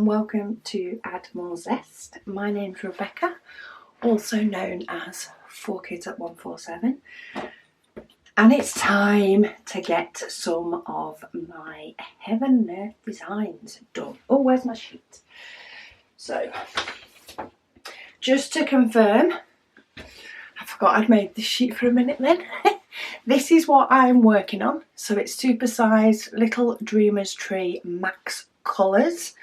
and welcome to Add More Zest. My name's Rebecca, also known as 4Kids at 147, and it's time to get some of my Heaven and Earth designs done. Oh, where's my sheet? So, just to confirm, I forgot I'd made this sheet for a minute then. This is what I'm working on. So it's super size Little Dreamers Tree Max Colours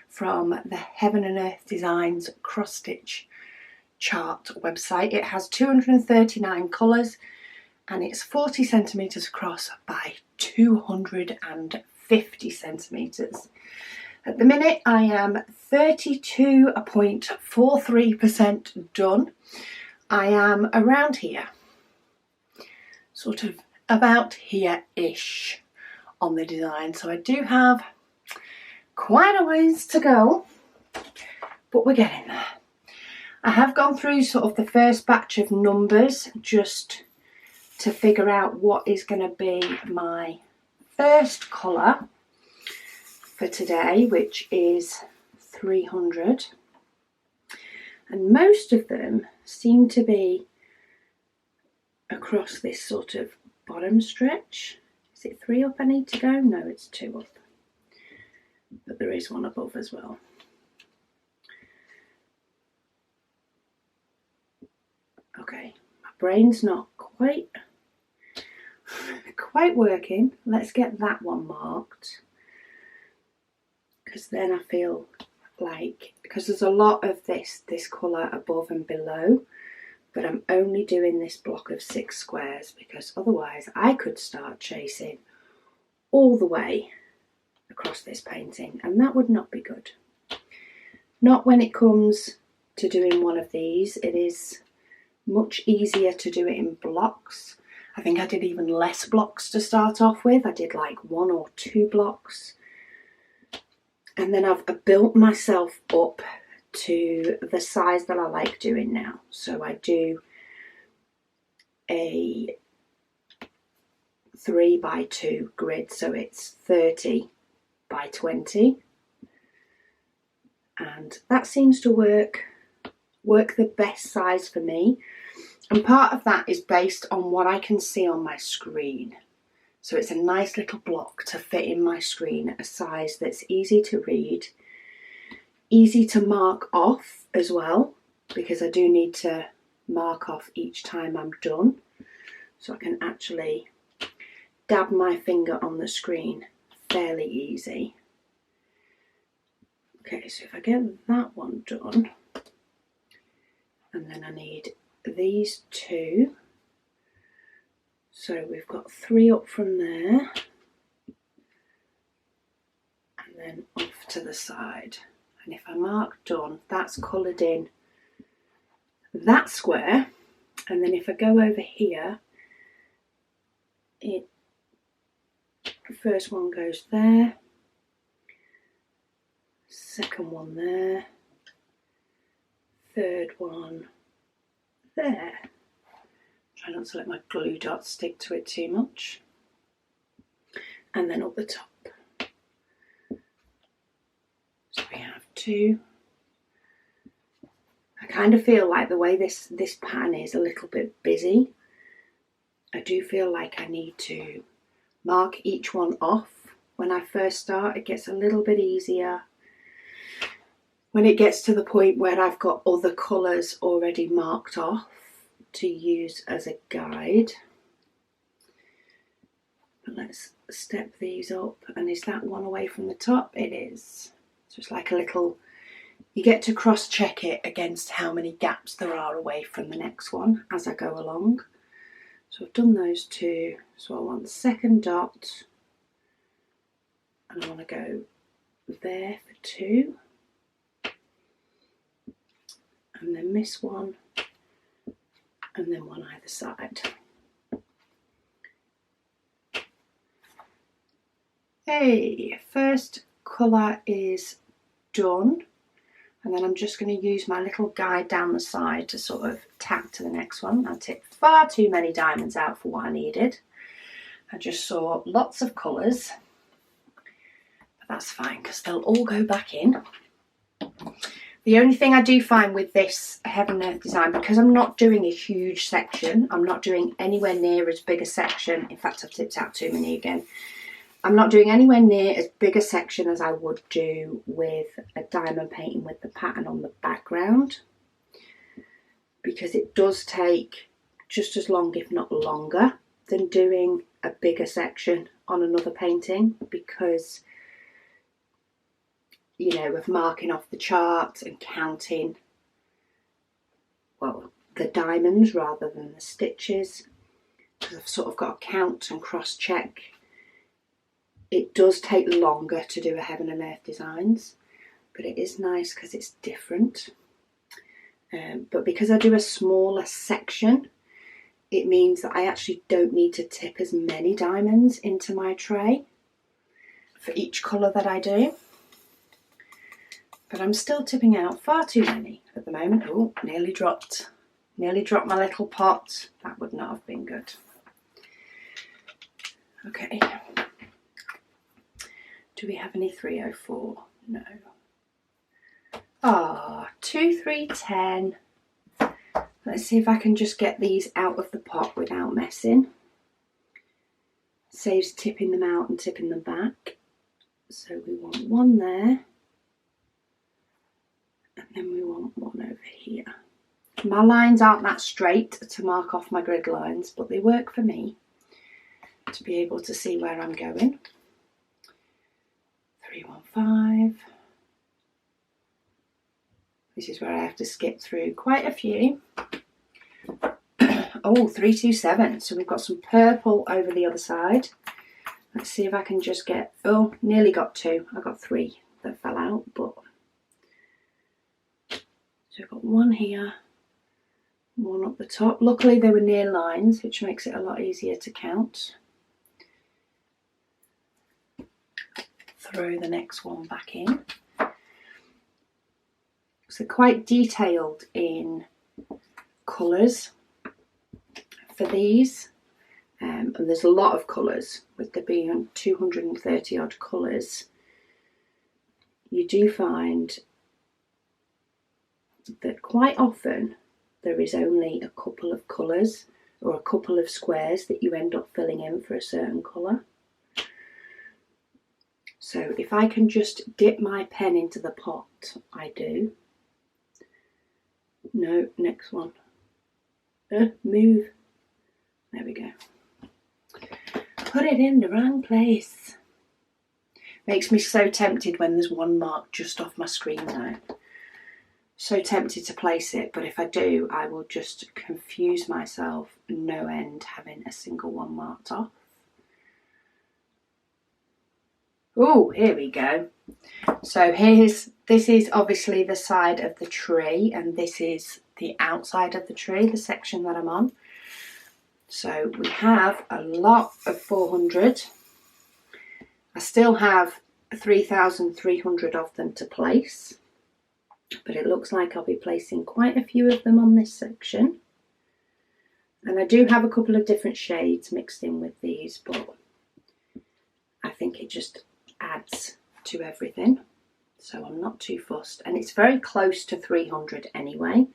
from the Heaven and Earth Designs cross stitch chart website. It has 239 colours and it's 40 centimetres across by 250 centimetres. At the minute I am 32.43% done. I am around here, sort of about here-ish on the design. So I do have quite a ways to go, but we're getting there. I have gone through sort of the first batch of numbers just to figure out what is going to be my first colour for today, which is 300. And most of them seem to be across this sort of bottom stretch. Is it 3 up I need to go? No, it's 2 up. But there is one above as well. Okay, my brain's not quite working. Let's get that one marked, because then I feel like, because there's a lot of this colour above and below, but I'm only doing this block of 6 squares because otherwise I could start chasing all the way across this painting, and that would not be good. Not when it comes to doing one of these. It is much easier to do it in blocks. I think I did even less blocks to start off with. I did like 1 or 2 blocks, and then I've built myself up to the size that I like doing now. So I do a 3 by 2 grid, so it's 30 by 20, and that seems to work the best size for me. And part of that is based on what I can see on my screen. So it's a nice little block to fit in my screen, a size that's easy to read, easy to mark off as well, because I do need to mark off each time I'm done, so I can actually dab my finger on the screen fairly easy. Okay, so if I get that one done, and then I need these 2, so we've got 3 up from there, and then off to the side. And if I mark done, that's coloured in that square, and then if I go over here, the first one goes there, second one there, third one there. Try not to let my glue dots stick to it too much, and then up the top. So we have 2. I kind of feel like the way this pattern is a little bit busy, I do feel like I need to mark each one off. When I first start, it gets a little bit easier. When it gets to the point where I've got other colours already marked off to use as a guide. But let's step these up. And is that one away from the top? It is. So it's like a little, you get to cross check it against how many gaps there are away from the next one as I go along. So I've done those 2, so I want the second dot, and I want to go there for 2, and then miss one, and then one either side. Hey, first colour is done, and then I'm just going to use my little guide down the side to sort of tack to the next one. I tipped far too many diamonds out for what I needed. I just saw lots of colours, but that's fine because they'll all go back in. The only thing I do find with this Heaven and Earth design, because I'm not doing a huge section, I'm not doing anywhere near as big a section. In fact, I've tipped out too many again. I'm not doing anywhere near as big a section as I would do with a diamond painting with the pattern on the background, because it does take just as long, if not longer, than doing a bigger section on another painting, because, you know, of marking off the chart and counting, well, the diamonds rather than the stitches, because I've sort of got to count and cross-check. It does take longer to do a Heaven and Earth designs, but it is nice because it's different. But because I do a smaller section, it means that I actually don't need to tip as many diamonds into my tray for each colour that I do. But I'm still tipping out far too many at the moment. Oh, nearly dropped my little pot. That would not have been good. Okay. Do we have any 304? No. Ah, 2, 3, 10. Let's see if I can just get these out of the pot without messing. Saves tipping them out and tipping them back. So we want one there. And then we want one over here. My lines aren't that straight to mark off my grid lines, but they work for me to be able to see where I'm going. 315. This is where I have to skip through quite a few. Oh, 327. So we've got some purple over the other side. Let's see if I can just get, oh, nearly got 2. I got 3 that fell out, but. So I've got 1 here, 1 up the top. Luckily they were near lines, which makes it a lot easier to count. Throw the next one back in. So quite detailed in colours for these, and there's a lot of colours, with there being 230 odd colours. You do find that quite often there is only a couple of colours or a couple of squares that you end up filling in for a certain colour. So if I can just dip my pen into the pot, I do. No, next one. Move. There we go. Put it in the wrong place. Makes me so tempted when there's one mark just off my screen now. So tempted to place it, but if I do, I will just confuse myself no end having a single one marked off. Oh, here we go. So this is obviously the side of the tree, and this is the outside of the tree, the section that I'm on. So we have a lot of 400. I still have 3,300 of them to place, but it looks like I'll be placing quite a few of them on this section. And I do have a couple of different shades mixed in with these, but I think it just adds to everything, so I'm not too fussed. And it's very close to 300 anyway.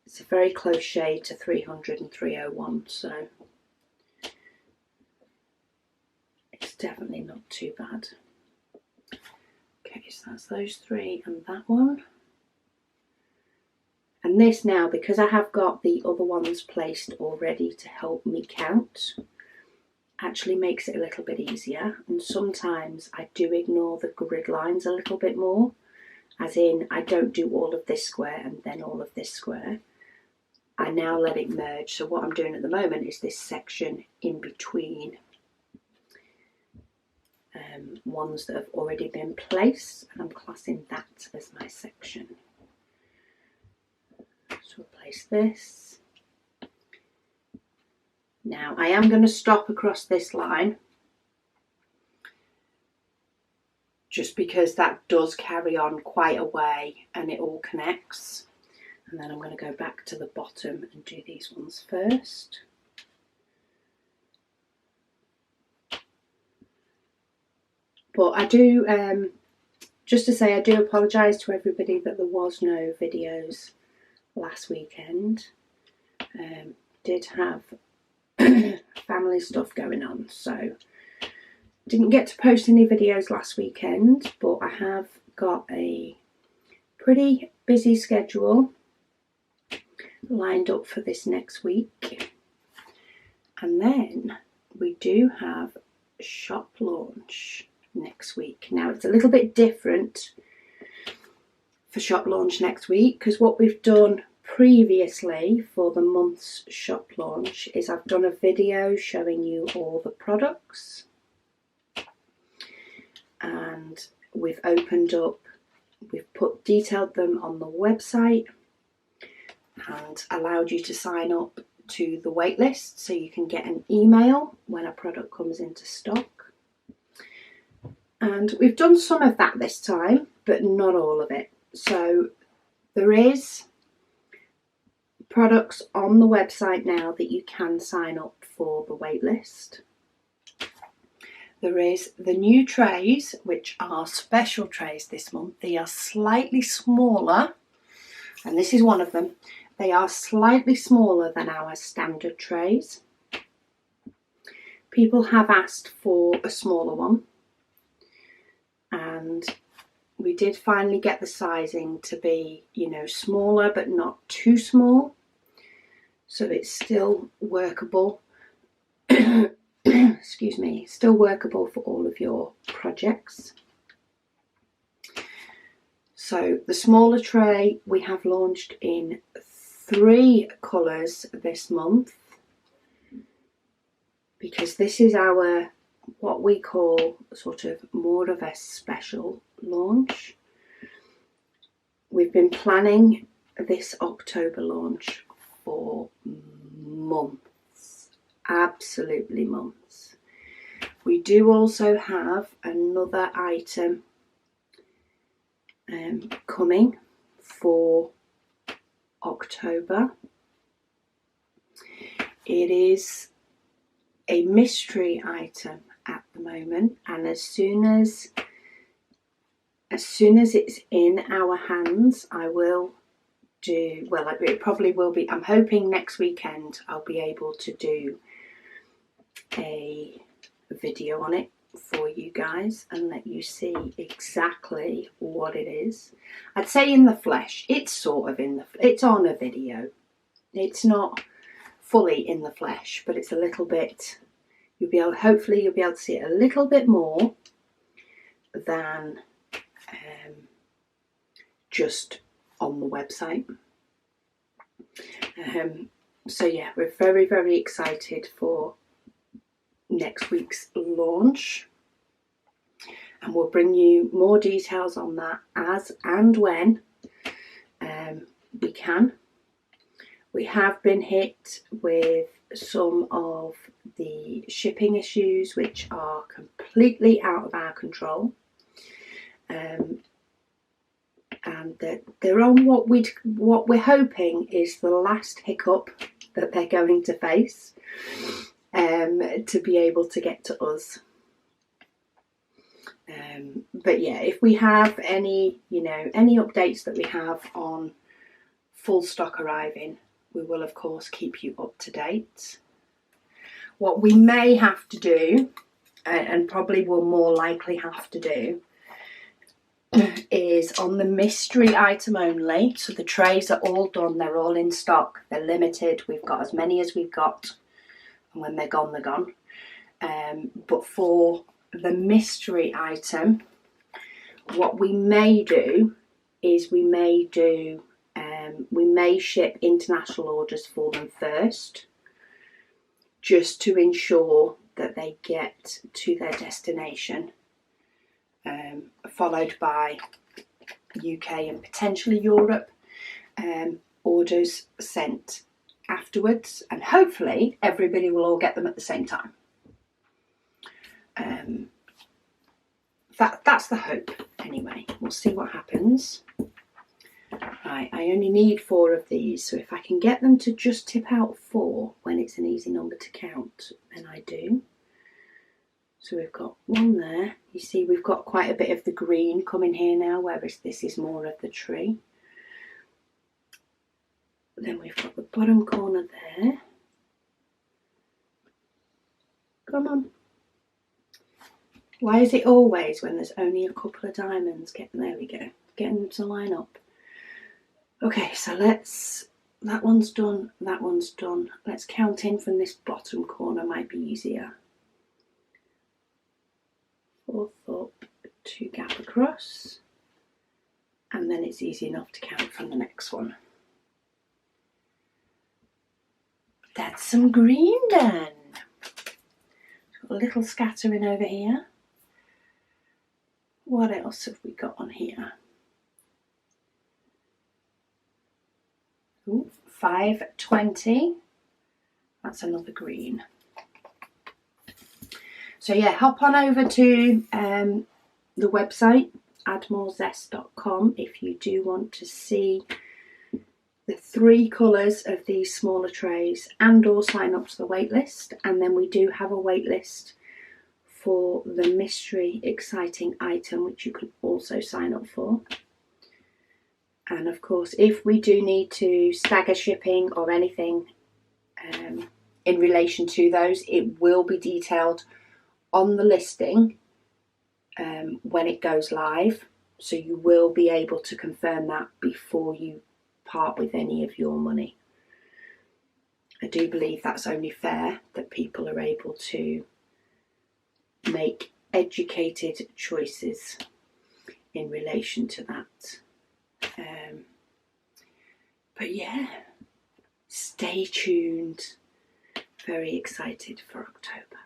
It's a very close shade to 300 and 301, so it's definitely not too bad. Okay, so that's those 3 and that one. And this now, because I have got the other ones placed already to help me count, actually makes it a little bit easier. And sometimes I do ignore the grid lines a little bit more, as in I don't do all of this square and then all of this square. I now let it merge. So what I'm doing at the moment is this section in between ones that have already been placed, and I'm classing that as my section. So we'll place this. Now I am going to stop across this line, just because that does carry on quite a way and it all connects. And then I'm going to go back to the bottom and do these ones first. But I do just to say, I do apologise to everybody that there was no videos last weekend. Did have family stuff going on, so didn't get to post any videos last weekend, but I have got a pretty busy schedule lined up for this next week. And then we do have shop launch next week. Now it's a little bit different for shop launch next week, because what we've done previously for the month's shop launch is I've done a video showing you all the products, and we've opened up, we've detailed them on the website and allowed you to sign up to the wait list so you can get an email when a product comes into stock. And we've done some of that this time, but not all of it. So there is products on the website now that you can sign up for the wait list. There is the new trays, which are special trays this month. They are slightly smaller, and this is one of them. They are slightly smaller than our standard trays. People have asked for a smaller one, and we did finally get the sizing to be, you know, smaller but not too small, so it's still workable. Excuse me, still workable for all of your projects. So the smaller tray we have launched in 3 colours this month, because this is our, what we call sort of more of a special launch. We've been planning this October launch for months, absolutely months. We do also have another item coming for October. It is a mystery item at the moment, and as soon as it's in our hands, I will do, well, it probably will be, I'm hoping next weekend I'll be able to do a video on it for you guys and let you see exactly what it is. I'd say in the flesh. It's sort of in the, it's on a video. It's not fully in the flesh, but it's a little bit, you'll be able, hopefully you'll be able to see it a little bit more than just on the website. So yeah, we're very, very excited for next week's launch, and we'll bring you more details on that as and when we can. We have been hit with some of the shipping issues which are completely out of our control, and they're on what we're hoping is the last hiccup that they're going to face to be able to get to us. But yeah, if we have any, you know, any updates that we have on full stock arriving, we will of course keep you up to date. What we may have to do, and probably will more likely have to do, is on the mystery item only. So the trays are all done, they're all in stock, they're limited, we've got as many as we've got, and when they're gone, they're gone. But for the mystery item, what we may do is we may ship international orders for them first, just to ensure that they get to their destination, followed by UK and potentially Europe orders sent afterwards, and hopefully everybody will all get them at the same time. That's the hope anyway. We'll see what happens. Right, I only need 4 of these, so if I can get them to just tip out 4 when it's an easy number to count, then I do. So we've got one there. You see we've got quite a bit of the green coming here now, whereas this is more of the tree. Then we've got the bottom corner there. Come on. Why is it always when there's only a couple of diamonds? There we go. Getting them to line up. Okay, so that one's done, that one's done. Let's count in from this bottom corner, might be easier. 4th up, 2 gap across. And then it's easy enough to count from the next one. That's some green done. Got a little scattering over here. What else have we got on here? Ooh, 520. That's another green. So yeah, hop on over to the website addmorezest.com if you do want to see the 3 colours of these smaller trays and or sign up to the waitlist. And then we do have a waitlist for the mystery exciting item, which you can also sign up for. And of course, if we do need to stagger shipping or anything in relation to those, it will be detailed on the listing when it goes live. So you will be able to confirm that before you part with any of your money. I do believe that's only fair that people are able to make educated choices in relation to that. But yeah, stay tuned. Very excited for October.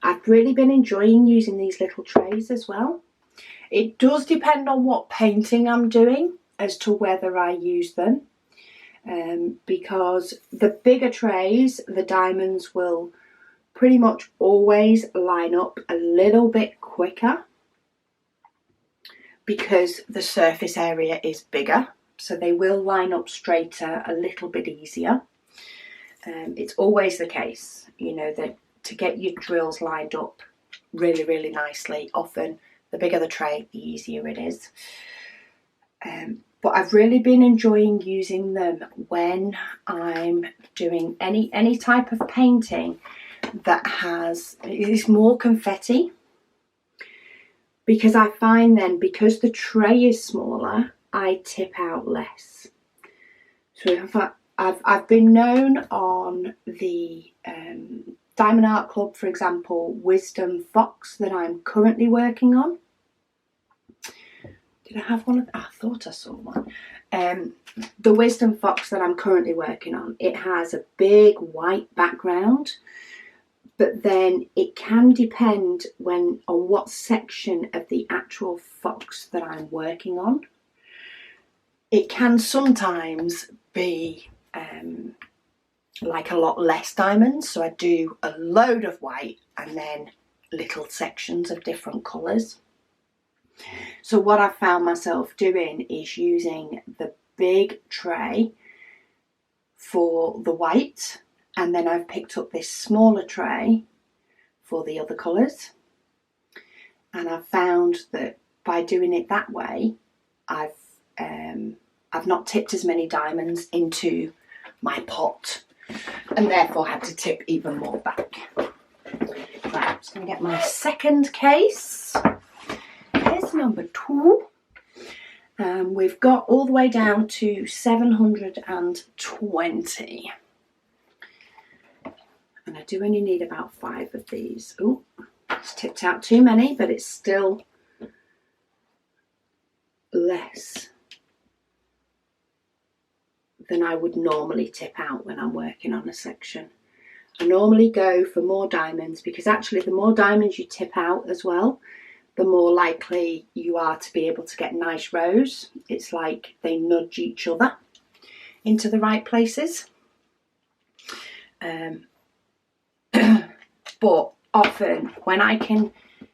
I've really been enjoying using these little trays as well. It does depend on what painting I'm doing as to whether I use them. Because the bigger trays, the diamonds will pretty much always line up a little bit quicker because the surface area is bigger, so they will line up straighter a little bit easier. It's always the case, you know, that to get your drills lined up really, really nicely, often the bigger the tray, the easier it is. But I've really been enjoying using them when I'm doing any type of painting that is more confetti, because I find then, because the tray is smaller, I tip out less. So in fact, I've been known on the Diamond Art Club, for example, Wisdom Fox that I'm currently working on. Did I have one of I thought I saw one. The Wisdom Fox that I'm currently working on, it has a big white background, but then it can depend on what section of the actual fox that I'm working on. It can sometimes be like a lot less diamonds, so I do a load of white and then little sections of different colours. So what I've found myself doing is using the big tray for the white, and then I've picked up this smaller tray for the other colours. And I've found that by doing it that way, I've not tipped as many diamonds into my pot, and therefore had to tip even more back. Right, I'm just going to get my second case. Case number 2. We've got all the way down to 720. And I do only need about 5 of these. Oh, it's tipped out too many, but it's still less than I would normally tip out when I'm working on a section. I normally go for more diamonds, because actually the more diamonds you tip out as well, the more likely you are to be able to get nice rows. It's like they nudge each other into the right places. But often when I can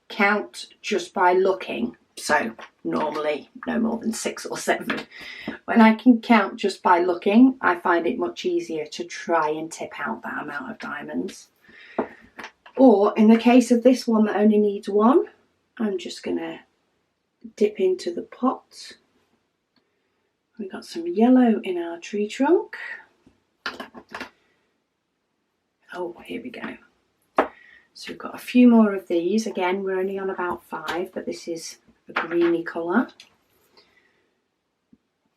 count just by looking, so normally no more than 6 or 7, when I can count just by looking, I find it much easier to try and tip out that amount of diamonds. Or in the case of this one that only needs one, I'm just going to dip into the pot. We've got some yellow in our tree trunk. Oh, here we go. So we've got a few more of these. Again, we're only on about 5, but this is a greeny colour.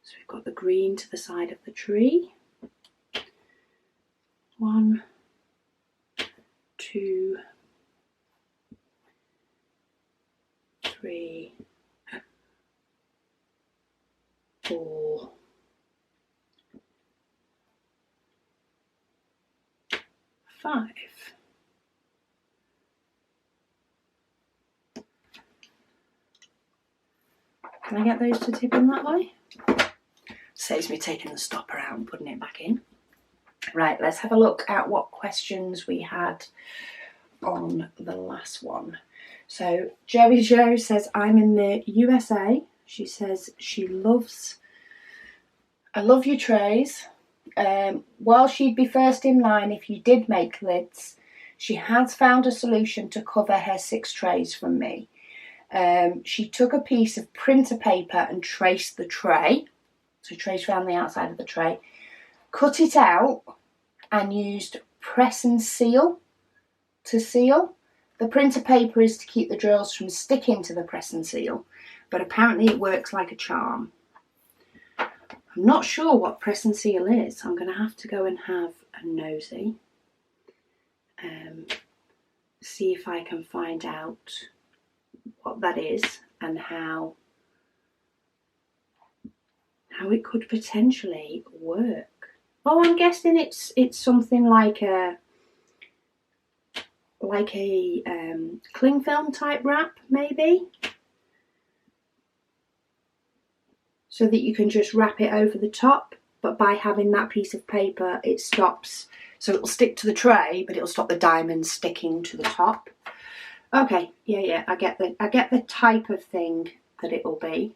So we've got the green to the side of the tree. 1, 2, 3, 4, 5. Can I get those to tip in that way? Saves me taking the stopper out and putting it back in. Right, let's have a look at what questions we had on the last one. So Jerry Jo says, I'm in the USA. She says she loves, I love your trays. While she'd be first in line if you did make lids, she has found a solution to cover her 6 trays from me. She took a piece of printer paper and traced the tray. So traced around the outside of the tray, cut it out and used press and seal to seal. The printer paper is to keep the drills from sticking to the press and seal, but apparently it works like a charm. I'm not sure what press and seal is. I'm going to have to go and have a nosy. See if I can find out what that is and how it could potentially work. Oh, I'm guessing it's something like a cling film type wrap, maybe, so that you can just wrap it over the top, but by having that piece of paper it stops, so it'll stick to the tray but it'll stop the diamonds sticking to the top. Okay, yeah, I get the type of thing that it'll be.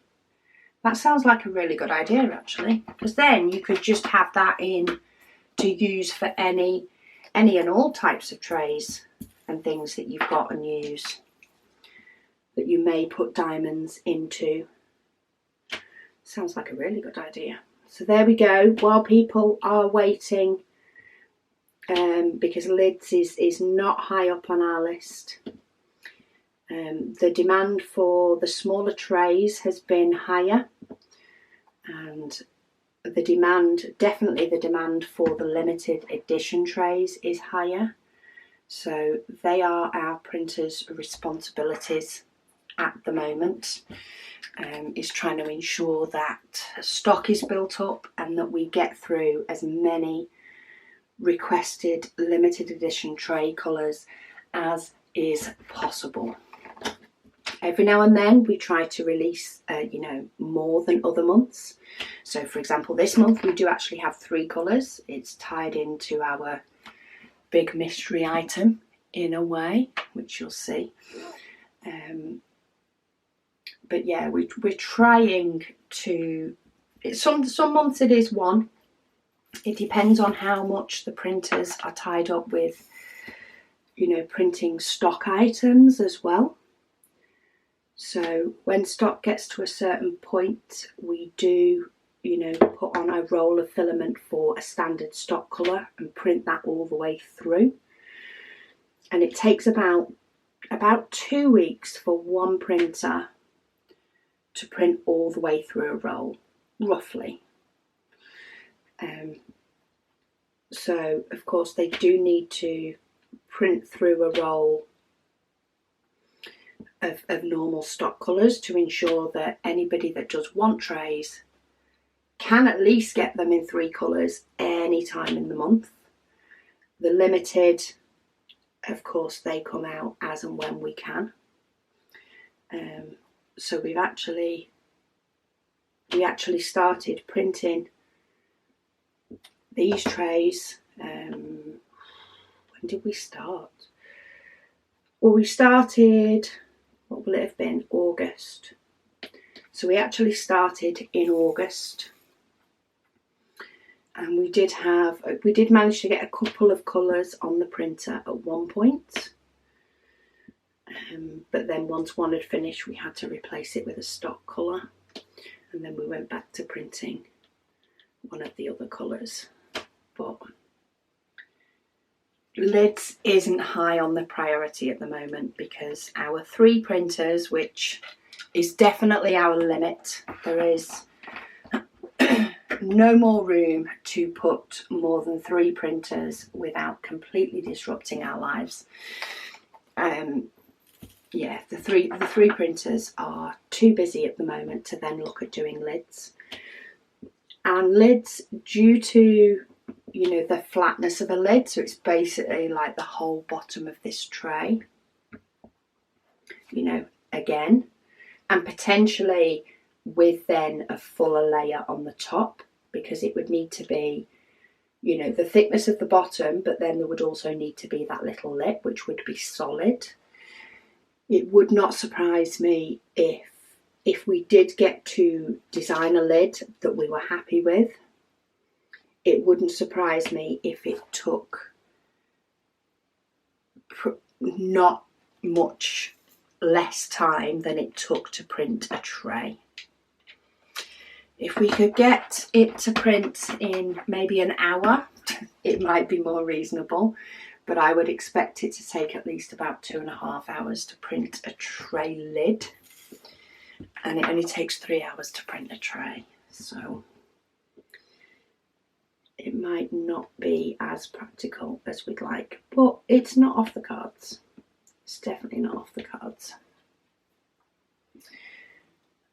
That sounds like a really good idea, actually, because then you could just have that in to use for any and all types of trays and things that you've got and use that you may put diamonds into. Sounds like a really good idea. So there we go. While people are waiting, because lids is not high up on our list. The demand for the smaller trays has been higher, and definitely the demand for the limited edition trays is higher. So they are our printer's responsibilities at the moment, is trying to ensure that stock is built up and that we get through as many requested limited edition tray colours as is possible. Every now and then we try to release more than other months. So for example, this month we do actually have 3 colours. It's tied into our big mystery item in a way, which you'll see. But yeah, we're trying to, some months it is 1. It depends on how much the printers are tied up with, printing stock items as well. So when stock gets to a certain point, we do, put on a roll of filament for a standard stock colour and print that all the way through. And it takes about 2 weeks for one printer to print all the way through a roll, roughly. So of course they do need to print through a roll of normal stock colours to ensure that anybody that does want trays can at least get them in 3 colours any time in the month. The limited, of course, they come out as and when we can. So we actually started printing these trays. When did we start? Well, we started, what will it have been? August. So we actually started in August, and we did manage to get a couple of colours on the printer at one point. But then once one had finished, we had to replace it with a stock colour, and then we went back to printing one of the other colours. But lids isn't high on the priority at the moment because our 3 printers, which is definitely our limit, there is no more room to put more than 3 printers without completely disrupting our lives. Yeah, the three printers are too busy at the moment to then look at doing lids. And lids, due to, you know, the flatness of a lid, so it's basically like the whole bottom of this tray, you know, again, and potentially with then a fuller layer on the top, because it would need to be, you know, the thickness of the bottom, but then there would also need to be that little lip, which would be solid. It would not surprise me if we did get to design a lid that we were happy with. It wouldn't surprise me if it took not much less time than it took to print a tray. If we could get it to print in maybe an hour, it might be more reasonable, but I would expect it to take at least about 2.5 hours to print a tray lid, and it only takes 3 hours to print a tray, so it might not be as practical as we'd like, but it's not off the cards. It's definitely not off the cards.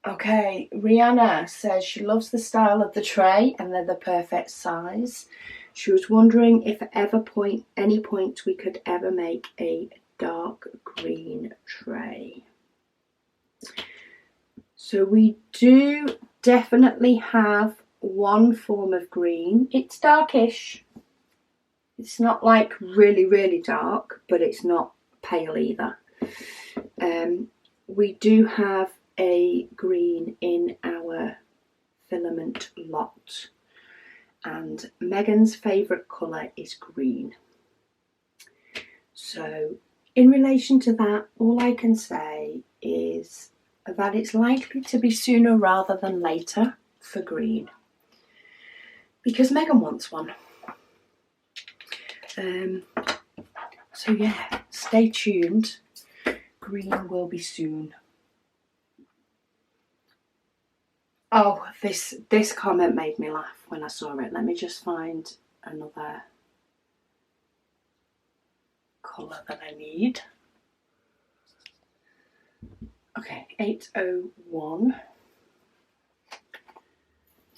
Okay, Rihanna says she loves the style of the tray and they're the perfect size. She was wondering if at any point we could ever make a dark green tray. So we do definitely have one form of green. It's darkish. It's not like really, really dark, but it's not pale either. We do have a green in our filament lot, and Megan's favourite colour is green. So in relation to that, all I can say is that it's likely to be sooner rather than later for green, because Megan wants one. So yeah, stay tuned. Green will be soon. Oh, this comment made me laugh when I saw it. Let me just find another colour that I need. Okay, 801.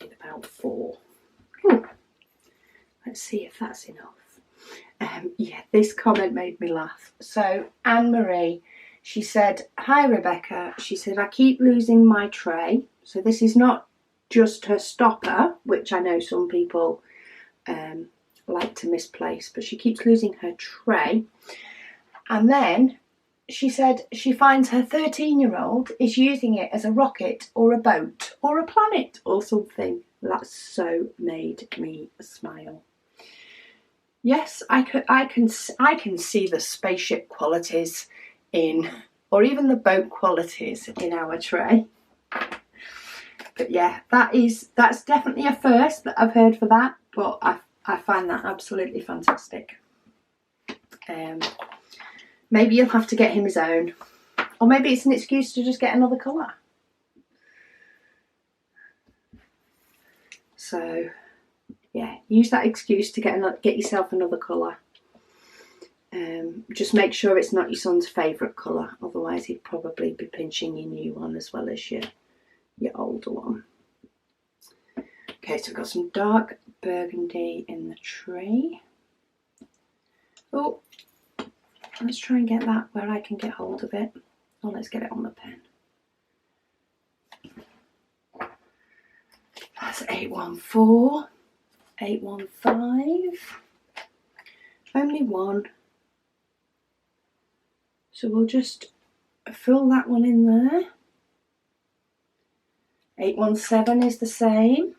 Need about 4. Ooh. Let's see if that's enough. Yeah, this comment made me laugh. So Anne-Marie, she said, "Hi Rebecca," she said, "I keep losing my tray." So this is not just her stopper, which I know some people like to misplace, but she keeps losing her tray. And then she said she finds her 13-year-old is using it as a rocket or a boat or a planet or something. That so made me smile. Yes, I can see the spaceship qualities in, or even the boat qualities in our tray. But yeah, that's definitely a first that I've heard for that, but I find that absolutely fantastic. Maybe you'll have to get him his own, or maybe it's an excuse to just get another colour. So yeah, use that excuse to get yourself another colour. Just make sure it's not your son's favourite colour, otherwise he'd probably be pinching your new one as well as your older one. Okay, so we've got some dark burgundy in the tray. Oh, let's try and get that where I can get hold of it. Oh, let's get it on the pen. That's 814, 815, only one. So we'll just fill that one in there. 817 is the same.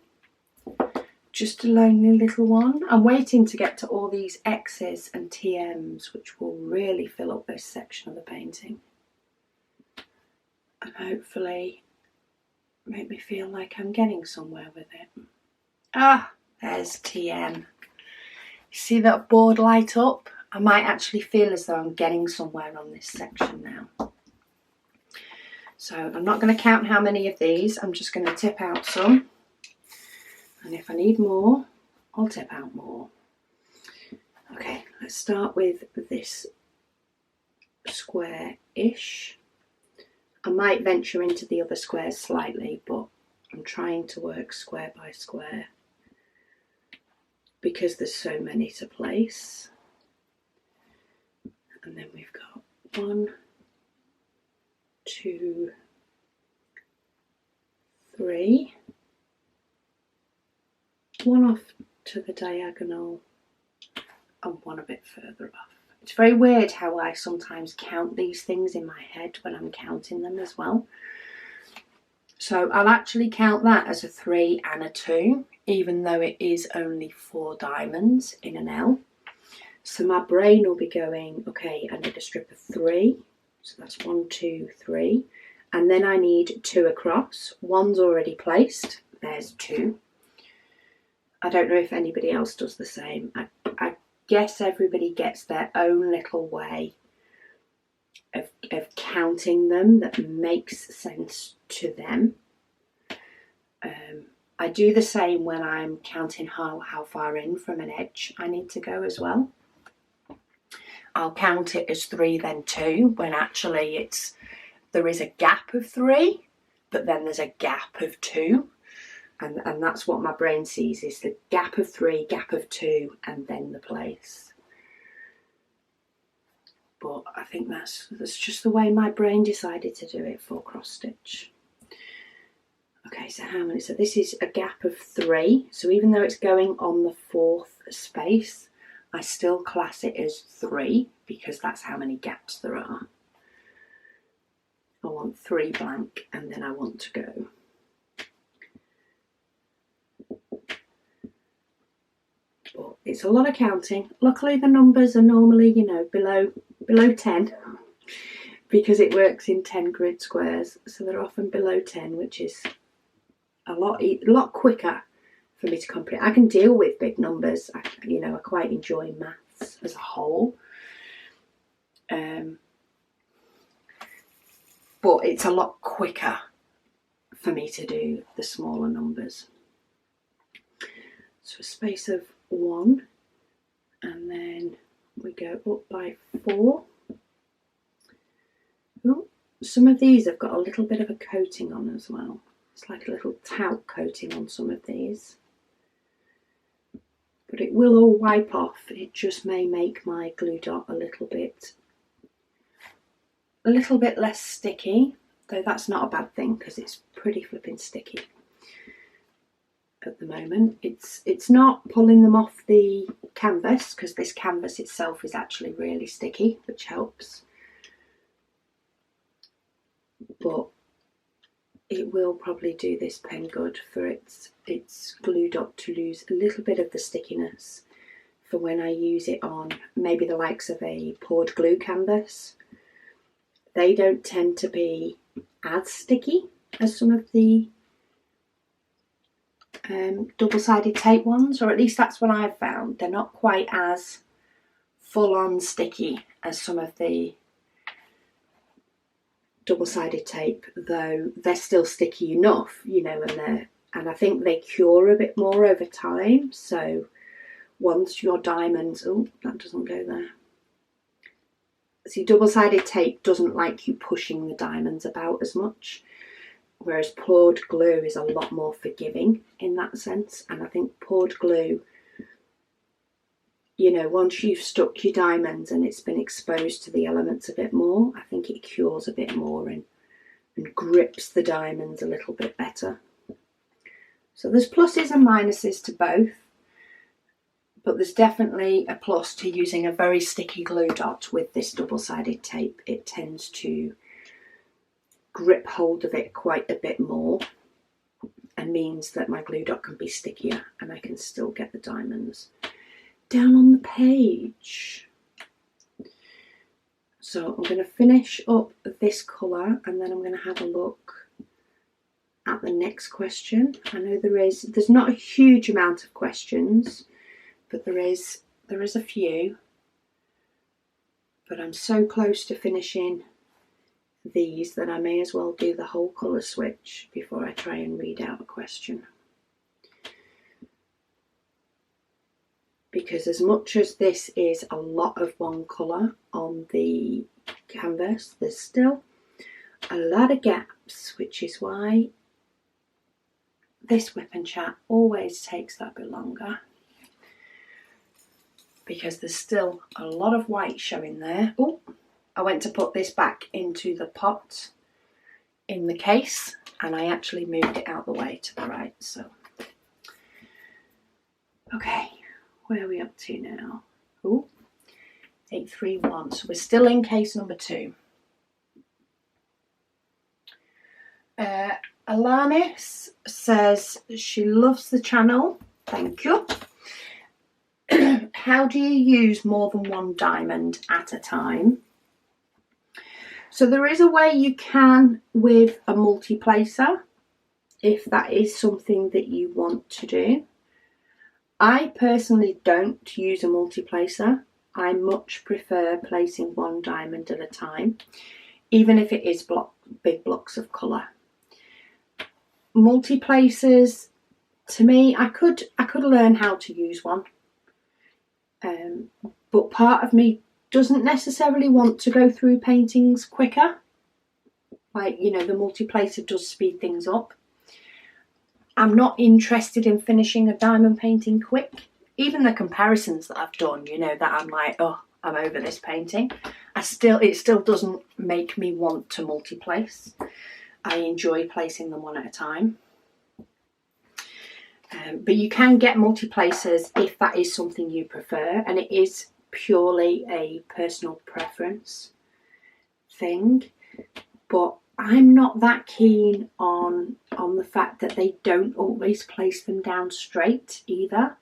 just a lonely little one. I'm waiting to get to all these X's and TMs, which will really fill up this section of the painting. And hopefully make me feel like I'm getting somewhere with it. Ah, there's TM. See that board light up? I might actually feel as though I'm getting somewhere on this section now. So I'm not going to count how many of these, I'm just going to tip out some. And if I need more, I'll tip out more. Okay, let's start with this square-ish. I might venture into the other squares slightly, but I'm trying to work square by square because there's so many to place. And then we've got 1, 2, 3, one off to the diagonal and one a bit further off. It's very weird how I sometimes count these things in my head when I'm counting them as well. So I'll actually count that as a 3 and a 2, even though it is only 4 diamonds in an L. So my brain will be going, okay, I need a strip of 3. So that's 1, 2, 3. And then I need 2 across. One's already placed. There's 2. I don't know if anybody else does the same. I guess everybody gets their own little way of counting them that makes sense to them. I do the same when I'm counting how far in from an edge I need to go as well. I'll count it as 3 then 2 when actually there is a gap of 3, but then there's a gap of 2. And that's what my brain sees, is the gap of 3, gap of 2, and then the place. But I think that's just the way my brain decided to do it for cross stitch. Okay, so how many? So this is a gap of 3. So even though it's going on the 4th space, I still class it as 3 because that's how many gaps there are. I want 3 blank and then I want to go. But it's a lot of counting. Luckily the numbers are normally, you know, below 10 because it works in 10 grid squares, so they're often below 10, which is a lot quicker for me to complete. I can deal with big numbers. I quite enjoy maths as a whole, but it's a lot quicker for me to do the smaller numbers. So a space of 1, and then we go up by 4. Oh, some of these have got a little bit of a coating on as well. It's like a little talc coating on some of these, but it will all wipe off. It just may make my glue dot a little bit less sticky, though that's not a bad thing because it's pretty flipping sticky at the moment. It's not pulling them off the canvas because this canvas itself is actually really sticky, which helps, but it will probably do this pen good for its glue dot to lose a little bit of the stickiness for when I use it on maybe the likes of a poured glue canvas. They don't tend to be as sticky as some of the double-sided tape ones, or at least that's what I've found. They're not quite as full-on sticky as some of the double-sided tape, though they're still sticky enough, you know, and I think they cure a bit more over time. So once your diamonds, oh, that doesn't go there. See, double-sided tape doesn't like you pushing the diamonds about as much, whereas poured glue is a lot more forgiving in that sense. And I think poured glue, you know, once you've stuck your diamonds and it's been exposed to the elements a bit more, I think it cures a bit more and grips the diamonds a little bit better. So there's pluses and minuses to both, but there's definitely a plus to using a very sticky glue dot with this double-sided tape. It tends to grip hold of it quite a bit more. and means that my glue dot can be stickier and I can still get the diamonds down on the page. So I'm going to finish up this colour and then I'm going to have a look at the next question. I know there's not a huge amount of questions, but there is a few. But I'm so close to finishing these that I may as well do the whole colour switch before I try and read out a question. Because as much as this is a lot of one colour on the canvas, there's still a lot of gaps, which is why this WIP and Chat always takes that bit longer, because there's still a lot of white showing there. Oh, I went to put this back into the pot in the case and I actually moved it out the way to the right. So, okay. Where are we up to now? Oh, 831. So we're still in case number 2. Alanis says she loves the channel. Thank you. How do you use more than one diamond at a time? So there is a way you can with a multi-placer, if that is something that you want to do. I personally don't use a multi-placer. I much prefer placing one diamond at a time, even if it is big blocks of colour. Multi-placers, to me, I could learn how to use one, but part of me doesn't necessarily want to go through paintings quicker. Like, you know, the multi-placer does speed things up. I'm not interested in finishing a diamond painting quick. Even the comparisons that I've done, you know, that I'm like, oh, I'm over this painting. It still doesn't make me want to multi-place. I enjoy placing them one at a time. But you can get multi-placers if that is something you prefer, and it is purely a personal preference thing. But I'm not that keen on the fact that they don't always place them down straight either.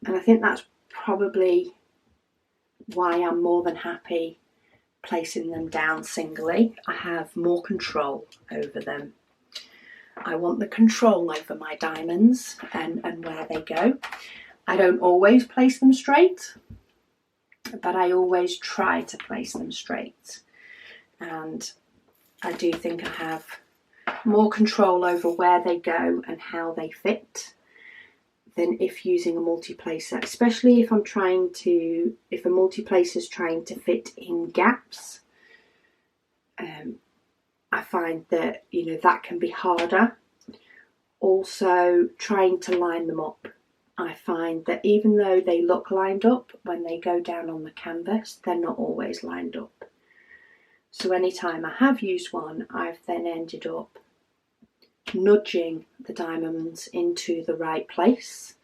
And I think that's probably why I'm more than happy placing them down singly. I have more control over them. I want the control over my diamonds and where they go. I don't always place them straight, but I always try to place them straight. And I do think I have more control over where they go and how they fit than if using a multi-placer, especially if if a multi-placer is trying to fit in gaps. I find that, you know, that can be harder. Also, trying to line them up. I find that even though they look lined up, when they go down on the canvas, they're not always lined up. So anytime I have used one, I've then ended up nudging the diamonds into the right place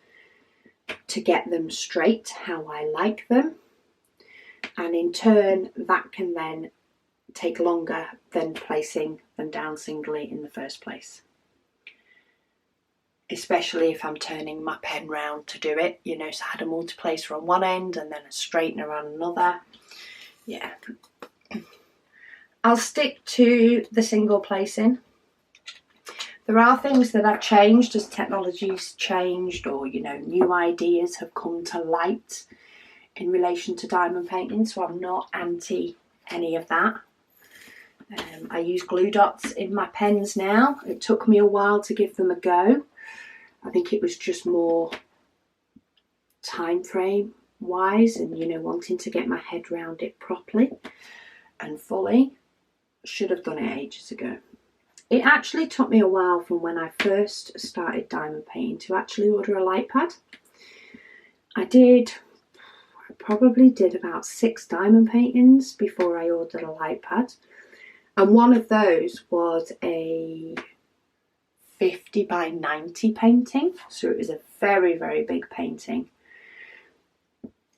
to get them straight how I like them. And in turn, that can then take longer than placing them down singly in the first place. Especially if I'm turning my pen round to do it, you know, so I had a multi-placer on one end and then a straightener on another. Yeah. I'll stick to the single placing. There are things that have changed as technology's changed, or, you know, new ideas have come to light in relation to diamond painting, so I'm not anti any of that. I use glue dots in my pens now. It took me a while to give them a go. I think it was just more time frame wise and, you know, wanting to get my head around it properly and fully. Should have done it ages ago. It actually took me a while from when I first started diamond painting to actually order a light pad. I probably did about 6 diamond paintings before I ordered a light pad. And one of those was a 50 by 90 painting. So it was a very, very big painting.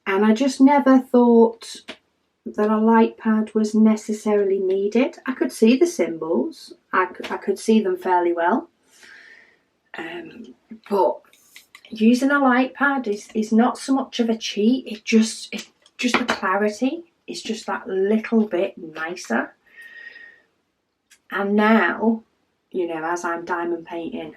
And I just never thought that a light pad was necessarily needed. I could see the symbols. I could see them fairly well. But using a light pad is not so much of a cheat. It's just the clarity is just that little bit nicer. And now, you know, as I'm diamond painting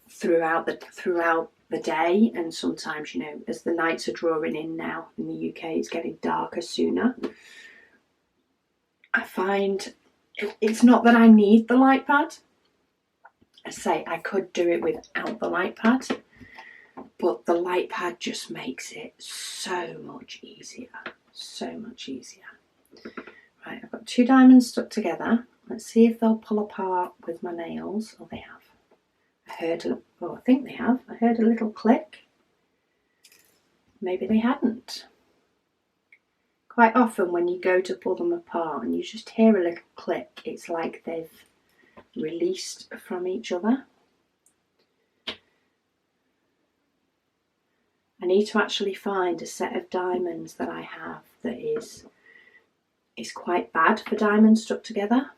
throughout the day, and sometimes, you know, as the nights are drawing in now in the UK, it's getting darker sooner. I find it's not that I need the light pad. I say I could do it without the light pad, but the light pad just makes it so much easier. So much easier. Right, I've got 2 diamonds stuck together. Let's see if they'll pull apart with my nails. Oh, they have. I think they have. I heard a little click. Maybe they hadn't. Quite often when you go to pull them apart and you just hear a little click, it's like they've released from each other. I need to actually find a set of diamonds that I have that is quite bad for diamonds stuck together,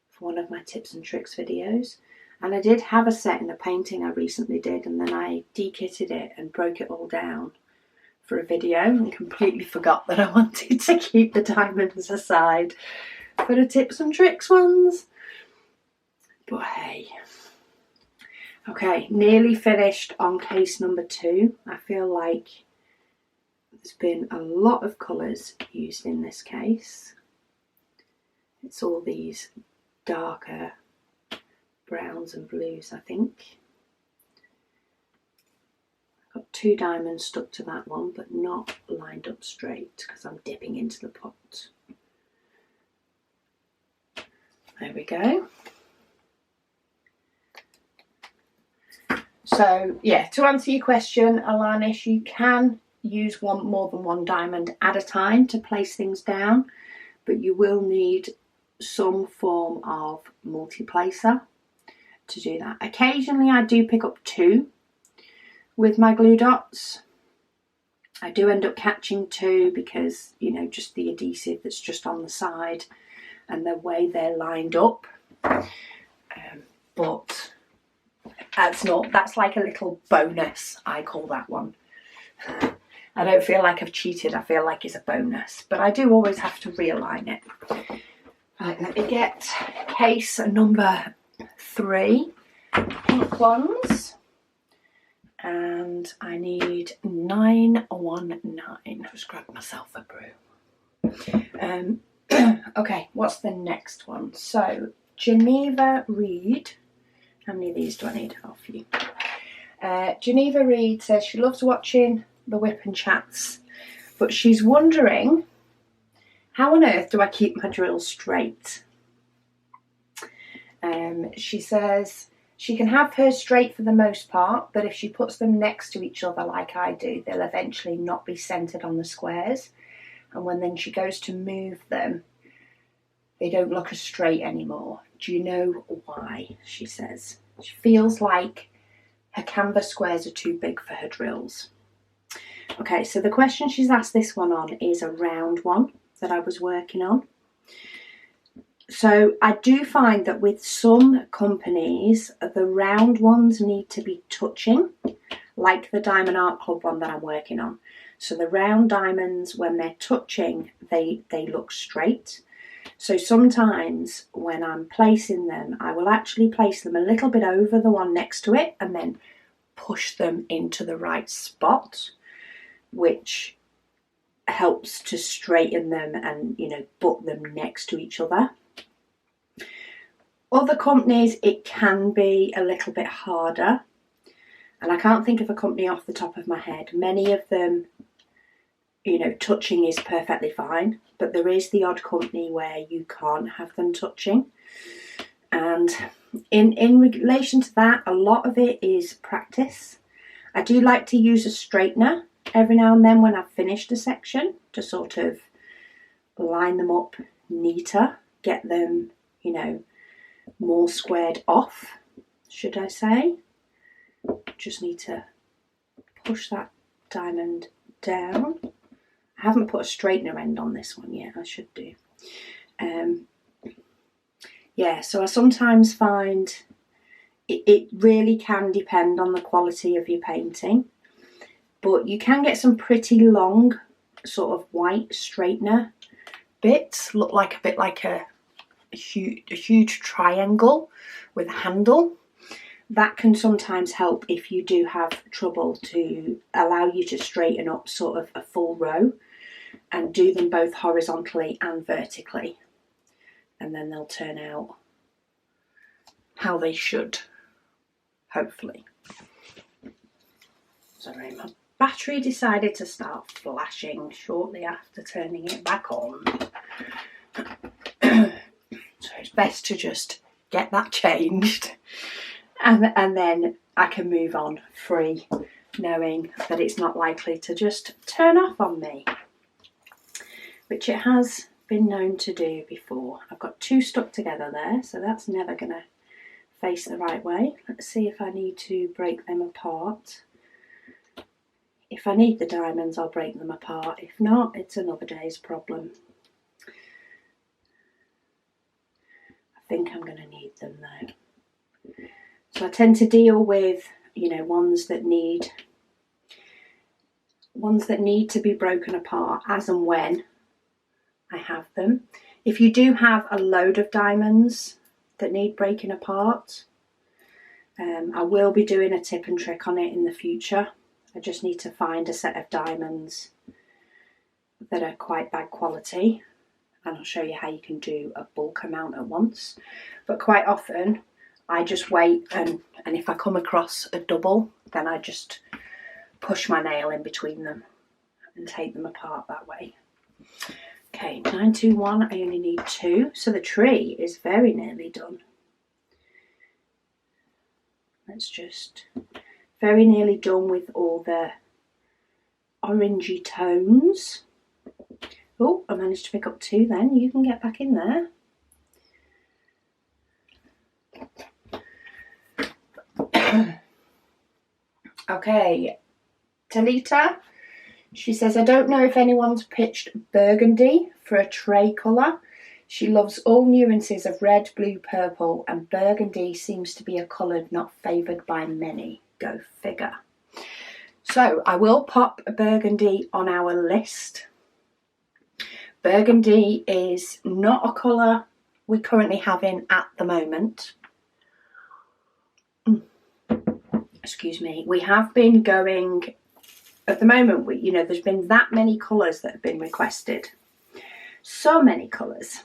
for one of my tips and tricks videos. And I did have a set in a painting I recently did, and then I de-kitted it and broke it all down for a video and completely forgot that I wanted to keep the diamonds aside for the tips and tricks ones. But hey. Okay, nearly finished on case number 2. I feel like there's been a lot of colours used in this case. It's all these darker browns and blues, I think. I've got 2 diamonds stuck to that one, but not lined up straight because I'm dipping into the pot. There we go. So yeah, to answer your question, Alanish, you can use more than one diamond at a time to place things down, but you will need some form of multi-placer to do that. Occasionally I do pick up 2 with my glue dots. I do end up catching 2 because, you know, just the adhesive that's just on the side and the way they're lined up. But that's like a little bonus, I call that one. I don't feel like I've cheated, I feel like it's a bonus, but I do always have to realign it. Right, let me get case number 3 pink ones, and I need 919. Just grab myself a brew. Okay, what's the next one? So Geneva Reed. How many of these do I need? Oh, a few. Geneva Reed says she loves watching the WIP Chats, but she's wondering, how on earth do I keep my drills straight? She says she can have hers straight for the most part, but if she puts them next to each other like I do, they'll eventually not be centered on the squares. And when then she goes to move them, they don't look as straight anymore. Do you know why? She says she feels like her canvas squares are too big for her drills. Okay, so the question she's asked this one on is a round one that I was working on. So I do find that with some companies, the round ones need to be touching, like the Diamond Art Club one that I'm working on. So the round diamonds, when they're touching, they look straight. So sometimes when I'm placing them, I will actually place them a little bit over the one next to it and then push them into the right spot, which helps to straighten them and, you know, butt them next to each other. Other companies, it can be a little bit harder, and I can't think of a company off the top of my head. Many of them, you know, touching is perfectly fine, but there is the odd company where you can't have them touching. And in relation to that, a lot of it is practice. I do like to use a straightener every now and then when I've finished a section to sort of line them up neater, get them, you know, more squared off, should I say. Just need to push that diamond down. I haven't put a straightener end on this one yet, I should do. yeah, so I sometimes find it really can depend on the quality of your painting, but you can get some pretty long sort of white straightener bits, look like a bit like a huge triangle with a handle. That can sometimes help if you do have trouble to allow you to straighten up sort of a full row and do them both horizontally and vertically, and then they'll turn out how they should, hopefully. Sorry, my battery decided to start flashing shortly after turning it back on. So it's best to just get that changed and then I can move on free, knowing that it's not likely to just turn off on me, which it has been known to do before. I've got two stuck together there, so that's never going to face the right way. Let's see if I need to break them apart. If I need the diamonds, I'll break them apart. If not, it's another day's problem. I think I'm going to need them though. So I tend to deal with, you know, ones that need to be broken apart as and when I have them. If you do have a load of diamonds that need breaking apart, I will be doing a tip and trick on it in the future. I just need to find a set of diamonds that are quite bad quality, and I'll show you how you can do a bulk amount at once. But quite often I just wait, and if I come across a double, then I just push my nail in between them and take them apart that way. Okay, 921, I only need 2, so the tree is very nearly done. Let's just, very nearly done with all the orangey tones. Oh, I managed to pick up 2 then. You can get back in there. Okay, Talita, she says, I don't know if anyone's pitched burgundy for a tray colour. She loves all nuances of red, blue, purple, and burgundy seems to be a colour not favoured by many. Go figure. So I will pop a burgundy on our list. Burgundy is not a colour we currently have in at the moment. Excuse me. We have been going, at the moment, there's been that many colours that have been requested. So many colours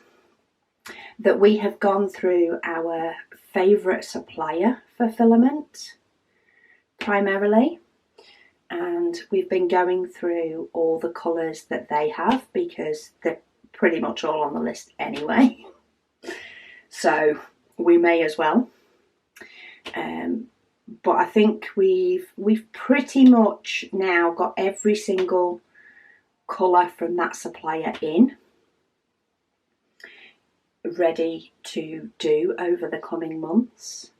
that we have gone through our favourite supplier for filament primarily, and we've been going through all the colours that they have because they're pretty much all on the list anyway, so we may as well. But I think we've pretty much now got every single colour from that supplier in, ready to do over the coming months,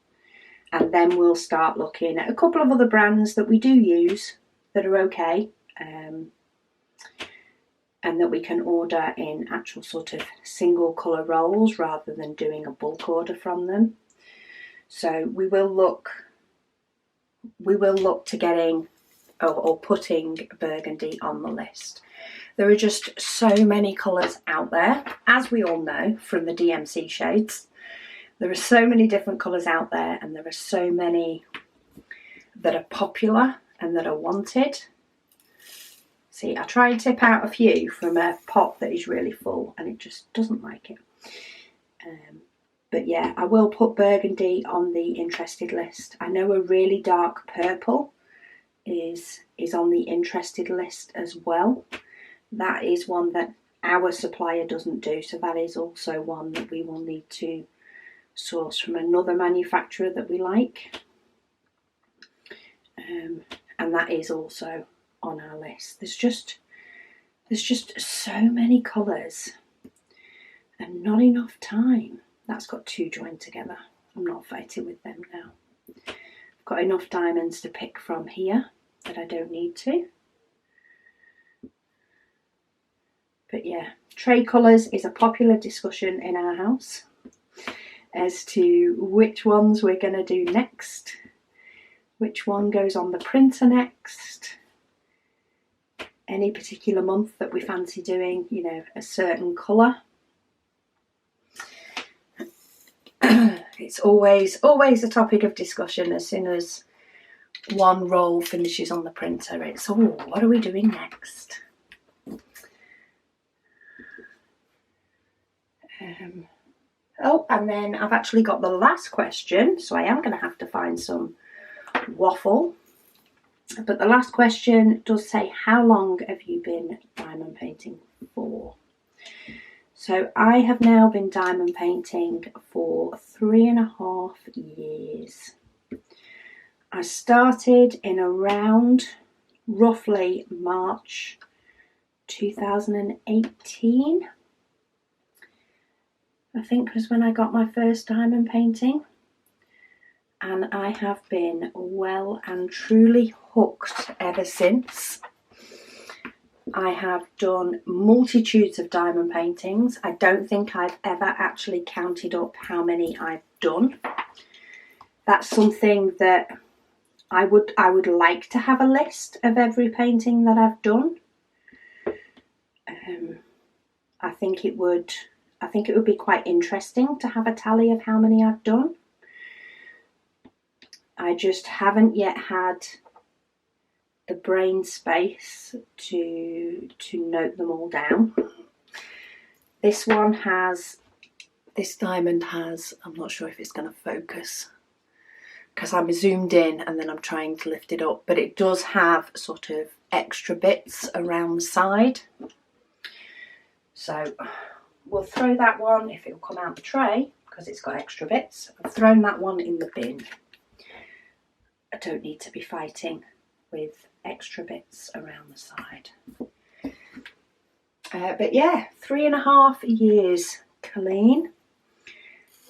and then we'll start looking at a couple of other brands that we do use that are okay, and that we can order in actual sort of single colour rolls rather than doing a bulk order from them. So we will look to getting or putting burgundy on the list. There are just so many colours out there, as we all know from the DMC shades. There are so many different colours out there, and there are so many that are popular and that are wanted. See, I try and tip out a few from a pot that is really full and it just doesn't like it. But yeah, I will put burgundy on the interested list. I know a really dark purple is on the interested list as well. That is one that our supplier doesn't do, so that is also one that we will need to source from another manufacturer that we like. And that is also on our list. There's just so many colours and not enough time. That's got 2 joined together. I'm not fighting with them now. I've got enough diamonds to pick from here that I don't need to. But yeah, tray colours is a popular discussion in our house. as to which ones we're going to do next, which one goes on the printer next, any particular month that we fancy doing, you know, a certain colour. It's always a topic of discussion as soon as one roll finishes on the printer. It's, oh, what are we doing next? Oh, and then I've actually got the last question, so I am going to have to find some waffle. But the last question does say, how long have you been diamond painting for? So I have now been diamond painting for 3.5 years. I started in around roughly March 2018. I think was when I got my first diamond painting. And I have been well and truly hooked ever since. I have done multitudes of diamond paintings. I don't think I've ever actually counted up how many I've done. That's something that I would like to have a list of every painting that I've done. I think it would be quite interesting to have a tally of how many I've done. I just haven't yet had the brain space to note them all down. This diamond has, I'm not sure if it's going to focus because I'm zoomed in and then I'm trying to lift it up, but it does have sort of extra bits around the side. So we'll throw that one, if it'll come out the tray, because it's got extra bits. I've thrown that one in the bin. I don't need to be fighting with extra bits around the side. But yeah, 3.5 years clean,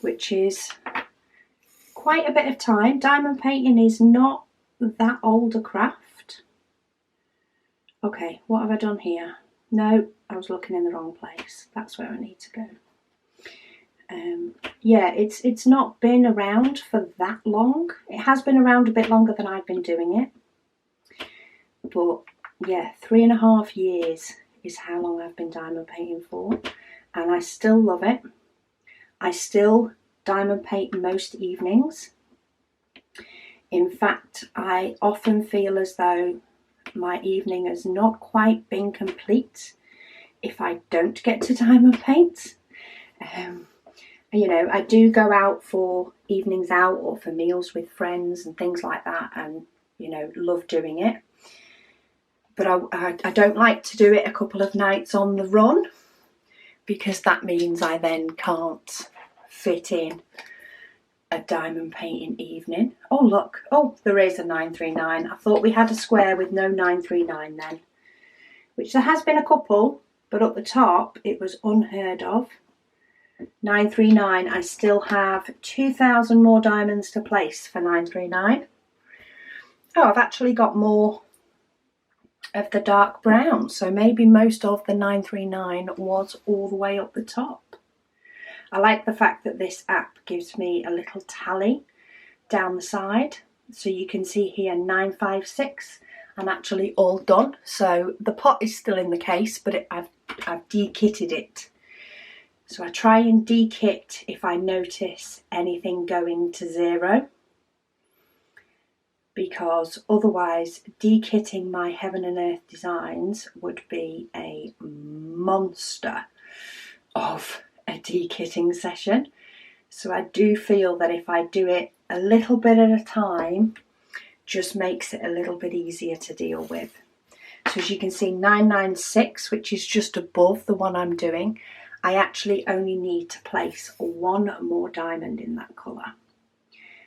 which is quite a bit of time. Diamond painting is not that old a craft. Okay, what have I done here? No, I was looking in the wrong place. That's where I need to go. Yeah, it's not been around for that long. It has been around a bit longer than I've been doing it. But yeah, 3.5 years is how long I've been diamond painting for. And I still love it. I still diamond paint most evenings. In fact, I often feel as though my evening has not quite been complete if I don't get to diamond paint. You know, I do go out for evenings out or for meals with friends and things like that, and you know, love doing it. But I don't like to do it a couple of nights on the run, because that means I then can't fit in a diamond painting evening. Oh look, oh, there is a 939. I thought we had a square with no 939 then, which there has been a couple, but up the top it was unheard of. 939, I still have 2,000 more diamonds to place for 939. Oh, I've actually got more of the dark brown, so maybe most of the 939 was all the way up the top. I like the fact that this app gives me a little tally down the side, so you can see here 956. I'm actually all done, so the pot is still in the case, but I've de-kitted it. So I try and de-kit if I notice anything going to zero, because otherwise de-kitting my Heaven and Earth designs would be a monster of a de-kitting session. So I do feel that if I do it a little bit at a time, just makes it a little bit easier to deal with. So as you can see, 996, which is just above the one I'm doing, I actually only need to place one more diamond in that colour.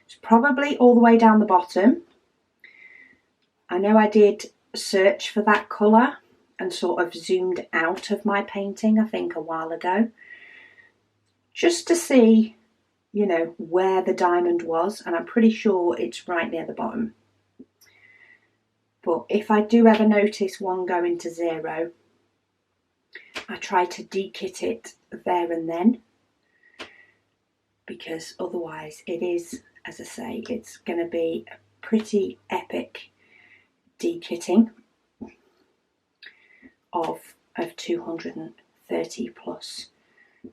It's probably all the way down the bottom. I know I did search for that colour and sort of zoomed out of my painting, I think a while ago, just to see, you know, where the diamond was, and I'm pretty sure it's right near the bottom. But if I do ever notice one going to zero, I try to de-kit it there and then, because otherwise it is, as I say, it's going to be a pretty epic dekitting of 230 plus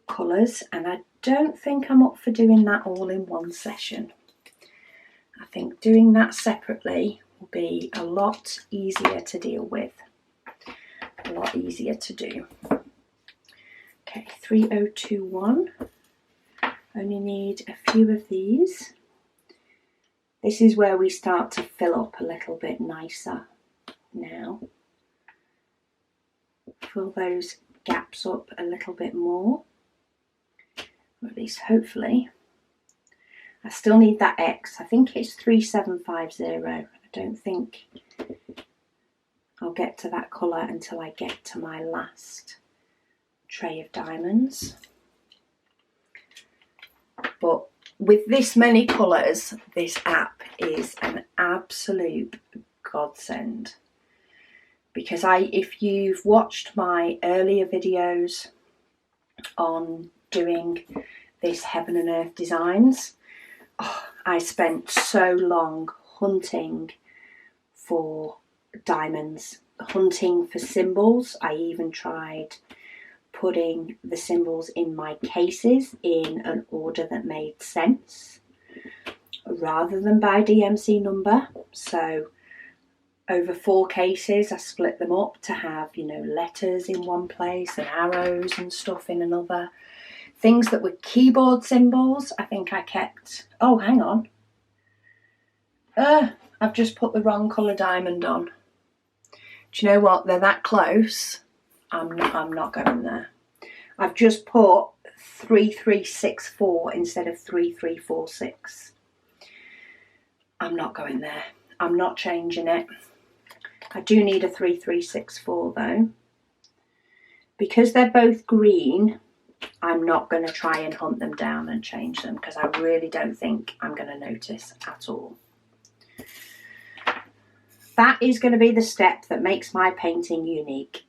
colours, and I don't think I'm up for doing that all in one session. I think doing that separately will be a lot easier to deal with, a lot easier to do. Okay, 3021. Only need a few of these. This is where we start to fill up a little bit nicer now. Fill those gaps up a little bit more, or at least hopefully. I still need that X. I think it's 3750. I don't think I'll get to that colour until I get to my last tray of diamonds. But with this many colours, this app is an absolute godsend. Because if you've watched my earlier videos on doing this Heaven and Earth designs, I spent so long hunting for diamonds, hunting for symbols. I even tried putting the symbols in my cases in an order that made sense rather than by DMC number. So over 4 cases I split them up to have, you know, letters in one place and arrows and stuff in another. Things that were keyboard symbols, I think I kept... Oh, hang on. I've just put the wrong colour diamond on. Do you know what? They're that close. I'm not going there. I've just put 3364 instead of 3346. I'm not going there. I'm not changing it. I do need a 3364 though. Because they're both green, I'm not going to try and hunt them down and change them, because I really don't think I'm going to notice at all. That is going to be the step that makes my painting unique.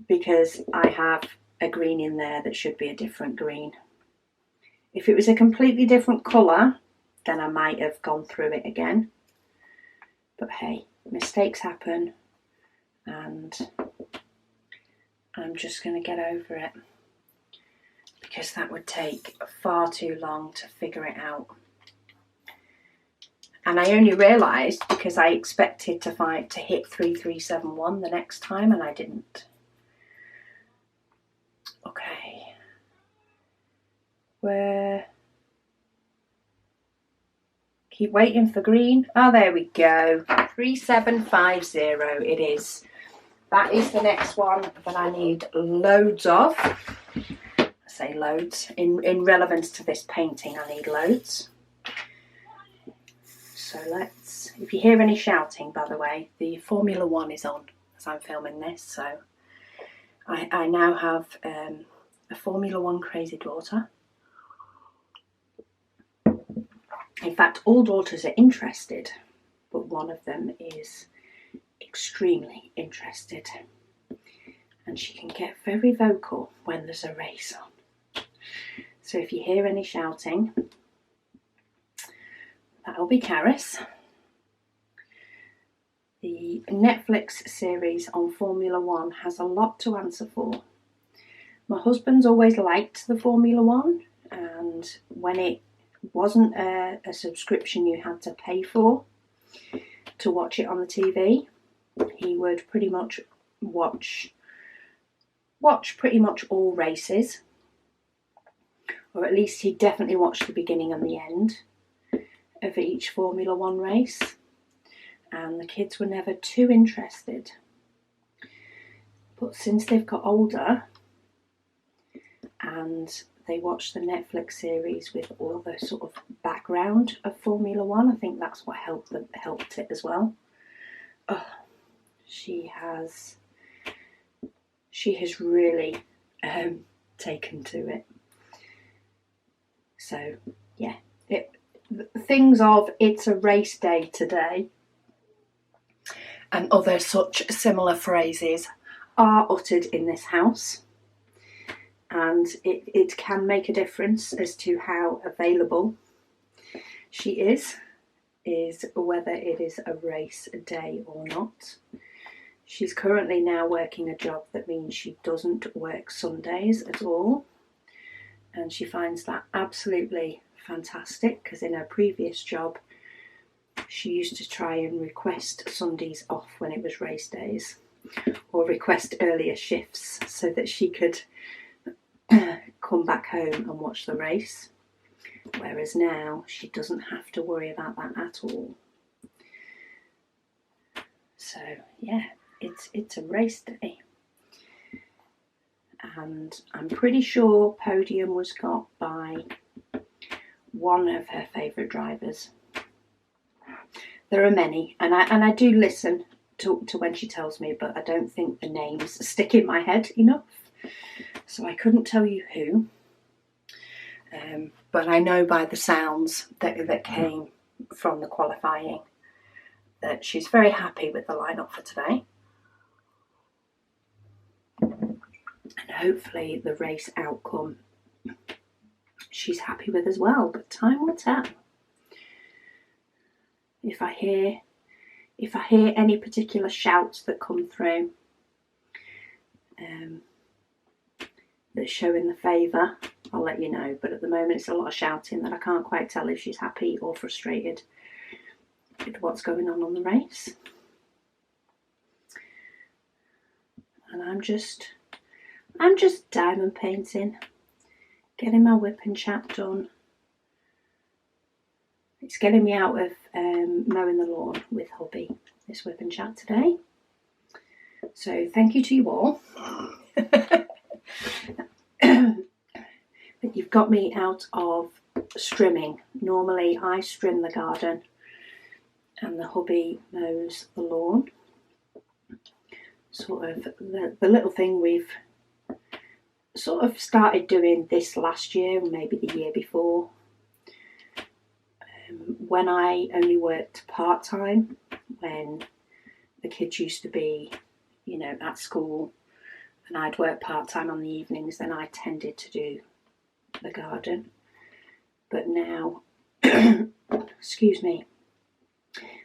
Because I have a green in there that should be a different green. If it was a completely different colour, then I might have gone through it again. But hey, mistakes happen, and I'm just going to get over it, because that would take far too long to figure it out. And I only realised because I expected to hit 3371 the next time, and I didn't. Okay. Keep waiting for green. Oh, there we go. 3750 it is. That is the next one that I need loads of. I say loads. In relevance to this painting, I need loads. So let's... If you hear any shouting, by the way, the Formula 1 is on as I'm filming this. So I now have a Formula 1 crazy daughter. In fact, all daughters are interested, but one of them is extremely interested, and she can get very vocal when there's a race on. So if you hear any shouting, that'll be Karis. The Netflix series on Formula 1 has a lot to answer for. My husband's always liked the Formula 1, and when it wasn't a subscription you had to pay for to watch it on the TV, he would pretty much watch pretty much all races, or at least he definitely watched the beginning and the end of each Formula 1 race, and the kids were never too interested. But since they've got older and they watch the Netflix series with all the sort of background of Formula 1, I think that's what helped it as well. Oh, she has really taken to it. So yeah, things of "it's a race day today" and other such similar phrases are uttered in this house, and it can make a difference as to how available she is whether it is a race day or not. She's currently now working a job that means she doesn't work Sundays at all, and she finds that absolutely fantastic, because in her previous job she used to try and request Sundays off when it was race days, or request earlier shifts so that she could come back home and watch the race, whereas now she doesn't have to worry about that at all. So yeah, it's a race day, and I'm pretty sure podium was got by one of her favourite drivers. There are many, and I do listen to when she tells me, but I don't think the names stick in my head enough, so I couldn't tell you who. But I know by the sounds that came from the qualifying that she's very happy with the lineup for today. And hopefully the race outcome she's happy with as well, but time will tell. If I hear any particular shouts that come through that show in the favour, I'll let you know, but at the moment it's a lot of shouting that I can't quite tell if she's happy or frustrated with what's going on the race. And I'm just diamond painting, getting my WIP chat done. It's getting me out of mowing the lawn with hubby, this WIP chat today. So thank you to you all. But you've got me out of strimming. Normally I strim the garden and the hubby mows the lawn. Sort of the little thing we've sort of started doing this last year, maybe the year before. When I only worked part-time, when the kids used to be, you know, at school, and I'd work part-time on the evenings, then I tended to do the garden. But now, excuse me,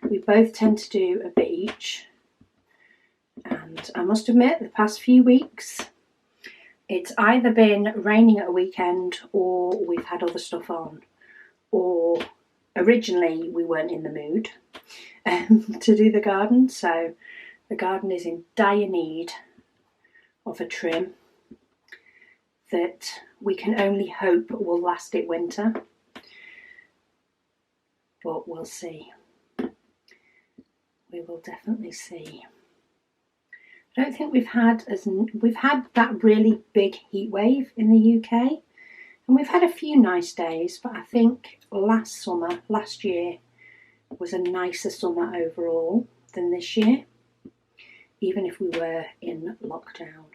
we both tend to do a bit each, and I must admit the past few weeks it's either been raining at a weekend or we've had other stuff on, or originally we weren't in the mood to do the garden, so the garden is in dire need of a trim that we can only hope will last it winter, but we'll see. We will definitely see. I don't think we've had that really big heat wave in the UK, and we've had a few nice days, but I think last year was a nicer summer overall than this year, even if we were in lockdown.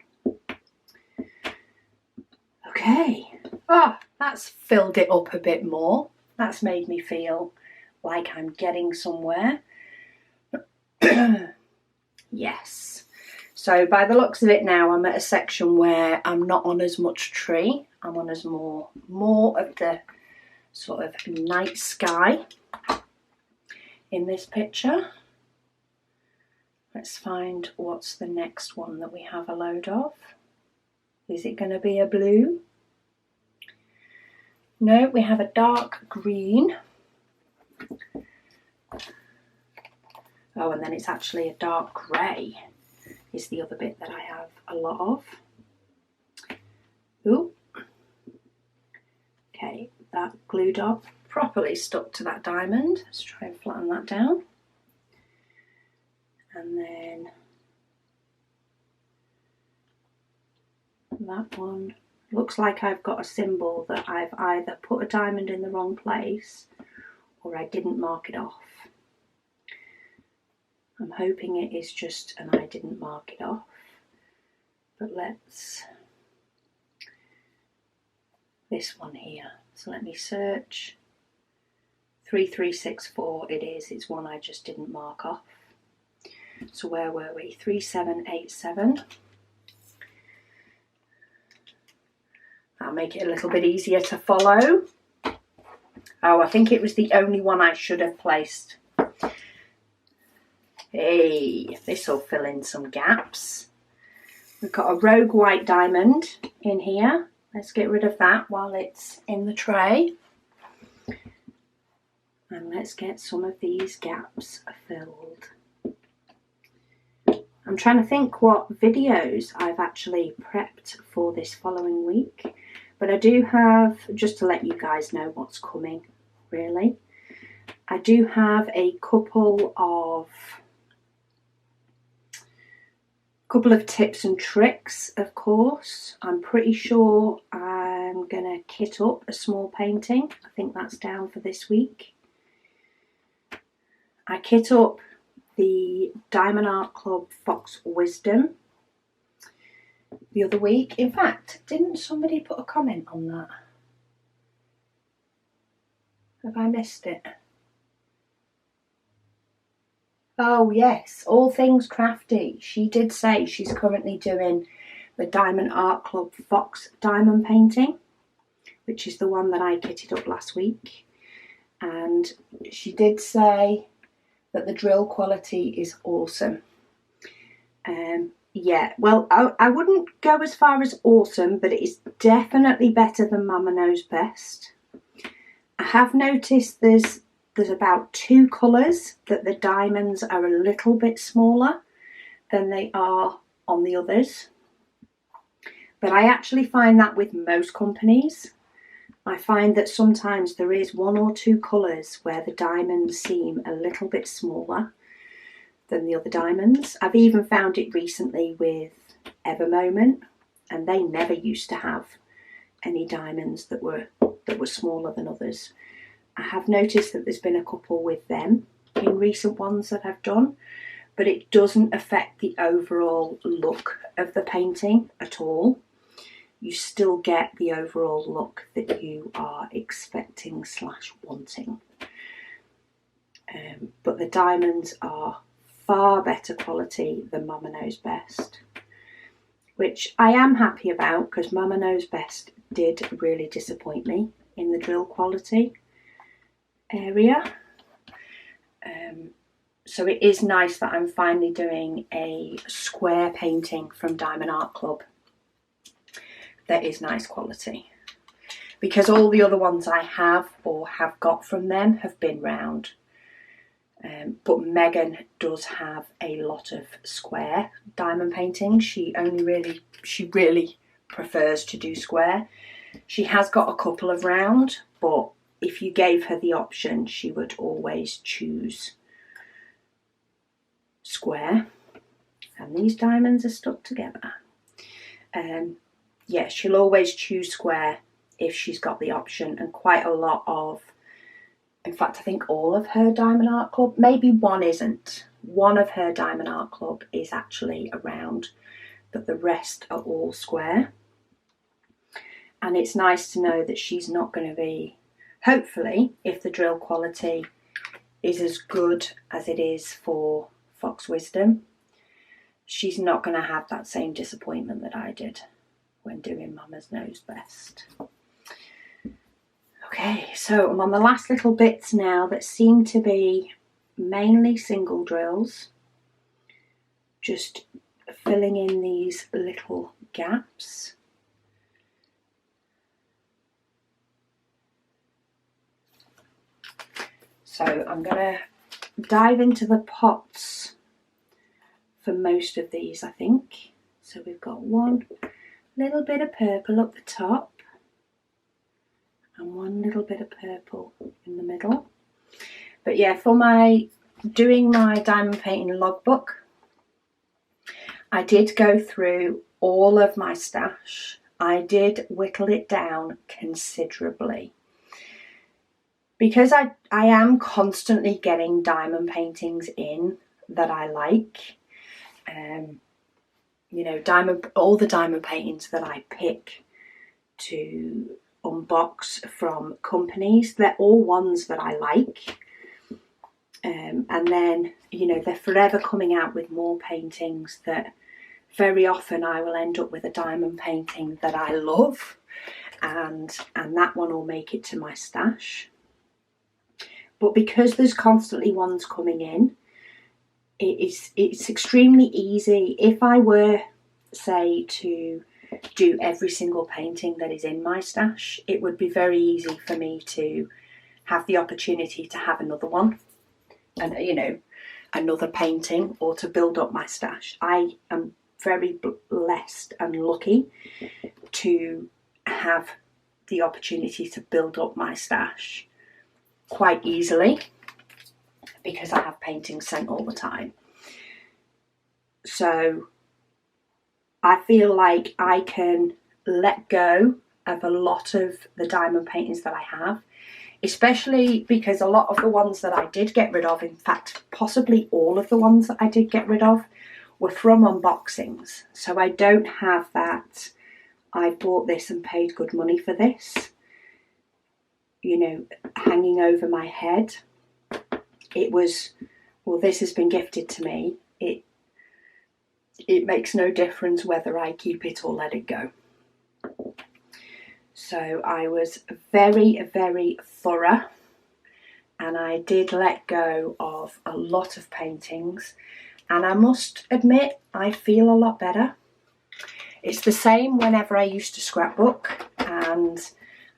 Okay, that's filled it up a bit more. That's made me feel like I'm getting somewhere. Yes. So by the looks of it now, I'm at a section where I'm not on as much tree. I'm on as more of the sort of night sky in this picture. Let's find what's the next one that we have a load of. Is it going to be a blue? No, we have a dark green. Oh, and then it's actually a dark grey is the other bit that I have a lot of. Ooh. Okay, that glue dot properly stuck to that diamond. Let's try and flatten that down. And then that one looks like I've got a symbol that I've either put a diamond in the wrong place or I didn't mark it off. I'm hoping it is just an I didn't mark it off, but let's, this one here. So let me search. 3364 it is, it's one I just didn't mark off. So where were we? 3787. That'll make it a little bit easier to follow. Oh, I think it was the only one I should have placed. Hey, this will fill in some gaps. We've got a rogue white diamond in here. Let's get rid of that while it's in the tray. And let's get some of these gaps filled. I'm trying to think what videos I've actually prepped for this following week. But I do have, just to let you guys know what's coming, really. I do have a couple of tips and tricks, of course. I'm pretty sure I'm going to kit up a small painting. I think that's down for this week. I kit up the Diamond Art Club Fox Wisdom the other week. In fact, didn't somebody put a comment on that? Have I missed it? Oh yes, All Things Crafty. She did say she's currently doing the Diamond Art Club Fox diamond painting, which is the one that I kitted up last week. And she did say that the drill quality is awesome. Yeah, well, I wouldn't go as far as awesome, but it is definitely better than Mama Knows Best. I have noticed there's about 2 colours that the diamonds are a little bit smaller than they are on the others. But I actually find that with most companies. I find that sometimes there is 1 or 2 colours where the diamonds seem a little bit smaller than the other diamonds. I've even found it recently with Ever Moment, and they never used to have any diamonds that were smaller than others. I have noticed that there's been a couple with them in recent ones that I've done, but it doesn't affect the overall look of the painting at all. You still get the overall look that you are expecting / wanting. But the diamonds are far better quality than Mama Knows Best, which I am happy about, because Mama Knows Best did really disappoint me in the drill quality area. So it is nice that I'm finally doing a square painting from Diamond Art Club that is nice quality, because all the other ones I have or have got from them have been round. But Megan does have a lot of square diamond paintings. She really prefers to do square. She has got a couple of round, but if you gave her the option, she would always choose square. And these diamonds are stuck together. Yeah, she'll always choose square if she's got the option, and quite a lot of, in fact, I think all of her Diamond Art Club, maybe one isn't. One of her Diamond Art Club is actually a round, but the rest are all square. And it's nice to know that she's not going to be, hopefully, if the drill quality is as good as it is for Fox Wisdom, she's not going to have that same disappointment that I did when doing Mama's Knows Best. Okay, so I'm on the last little bits now that seem to be mainly single drills. Just filling in these little gaps. So I'm going to dive into the pots for most of these, I think. So we've got one little bit of purple up the top and one little bit of purple in the middle. But yeah, for doing my diamond painting logbook, I did go through all of my stash. I did whittle it down considerably, because I am constantly getting diamond paintings in that I like. You know, all the diamond paintings that I pick to unbox from companies, they're all ones that I like. And then, you know, they're forever coming out with more paintings that very often I will end up with a diamond painting that I love. and that one will make it to my stash. But because there's constantly ones coming in, it's extremely easy. If I were, say, to do every single painting that is in my stash, it would be very easy for me to have the opportunity to have another one, and you know, another painting, or to build up my stash. I am very blessed and lucky to have the opportunity to build up my stash quite easily, because I have paintings sent all the time. So I feel like I can let go of a lot of the diamond paintings that I have, especially because a lot of the ones that I did get rid of, in fact possibly all of the ones that I did get rid of, were from unboxings. So I don't have that I bought this and paid good money for this, you know, hanging over my head. It was, well, this has been gifted to me. It makes no difference whether I keep it or let it go. So I was very, very thorough, and I did let go of a lot of paintings, and I must admit I feel a lot better. It's the same whenever I used to scrapbook, and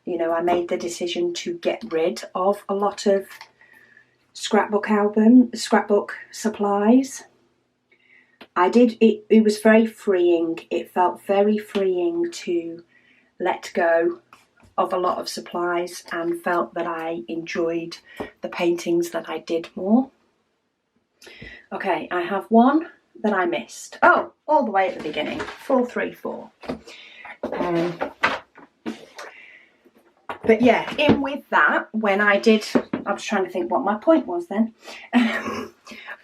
you know, I made the decision to get rid of a lot of scrapbook supplies. I did, it was very freeing. It felt very freeing to let go of a lot of supplies, and felt that I enjoyed the paintings that I did more. Okay, I have one that I missed. Oh, all the way at the beginning, 434. But yeah, in with that, when I did, I was trying to think what my point was then.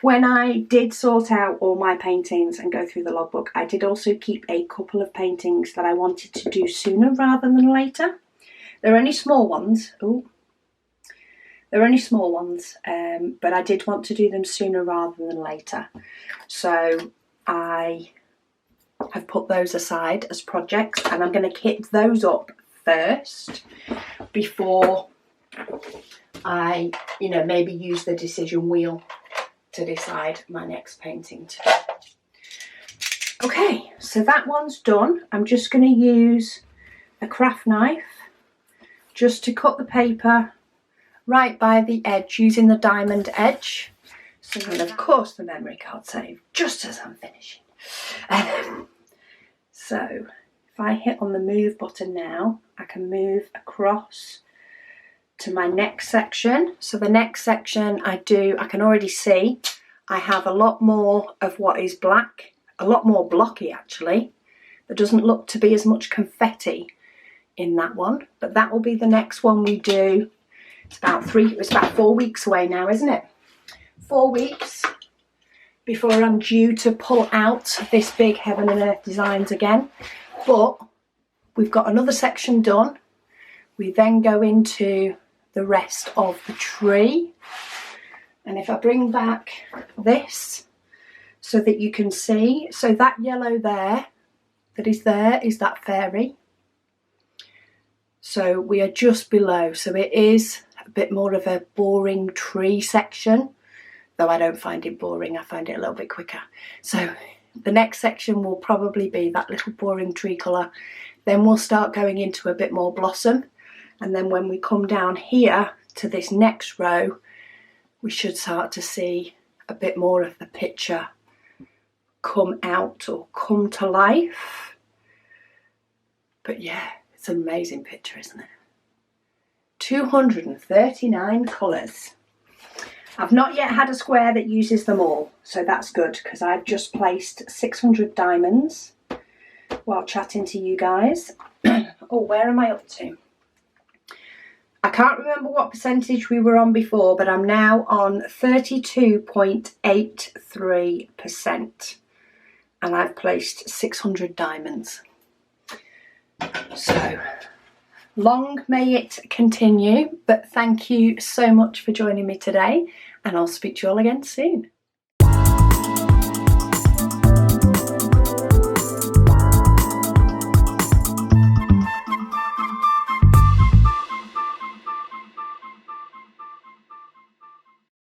When I did sort out all my paintings and go through the logbook, I did also keep a couple of paintings that I wanted to do sooner rather than later. They're only small ones. Oh, they're only small ones, but I did want to do them sooner rather than later. So I have put those aside as projects, and I'm going to kit those up first before I, you know, maybe use the decision wheel to decide my next painting to do. Okay, so that one's done. I'm just going to use a craft knife just to cut the paper right by the edge, using the diamond edge. So then of course the memory card save just as I'm finishing. So if I hit on the move button now, I can move across to my next section. So the next section I can already see I have a lot more of what is black, a lot more blocky actually. There doesn't look to be as much confetti in that one, but that will be the next one we do. It's about 4 weeks away now, isn't it? 4 weeks before I'm due to pull out this big Heaven and Earth Designs again. But we've got another section done. We then go into the rest of the tree. And if I bring back this so that you can see, so that yellow there, that is that fairy. So we are just below. So it is a bit more of a boring tree section, though I don't find it boring, I find it a little bit quicker. So the next section will probably be that little boring tree colour. Then we'll start going into a bit more blossom. And then when we come down here to this next row, we should start to see a bit more of the picture come out or come to life. But yeah, it's an amazing picture, isn't it? 239 colours. I've not yet had a square that uses them all, so that's good, because I've just placed 600 diamonds while chatting to you guys. Oh, where am I up to? I can't remember what percentage we were on before, but I'm now on 32.83%, and I've placed 600 diamonds. So long may it continue, but thank you so much for joining me today, and I'll speak to you all again soon.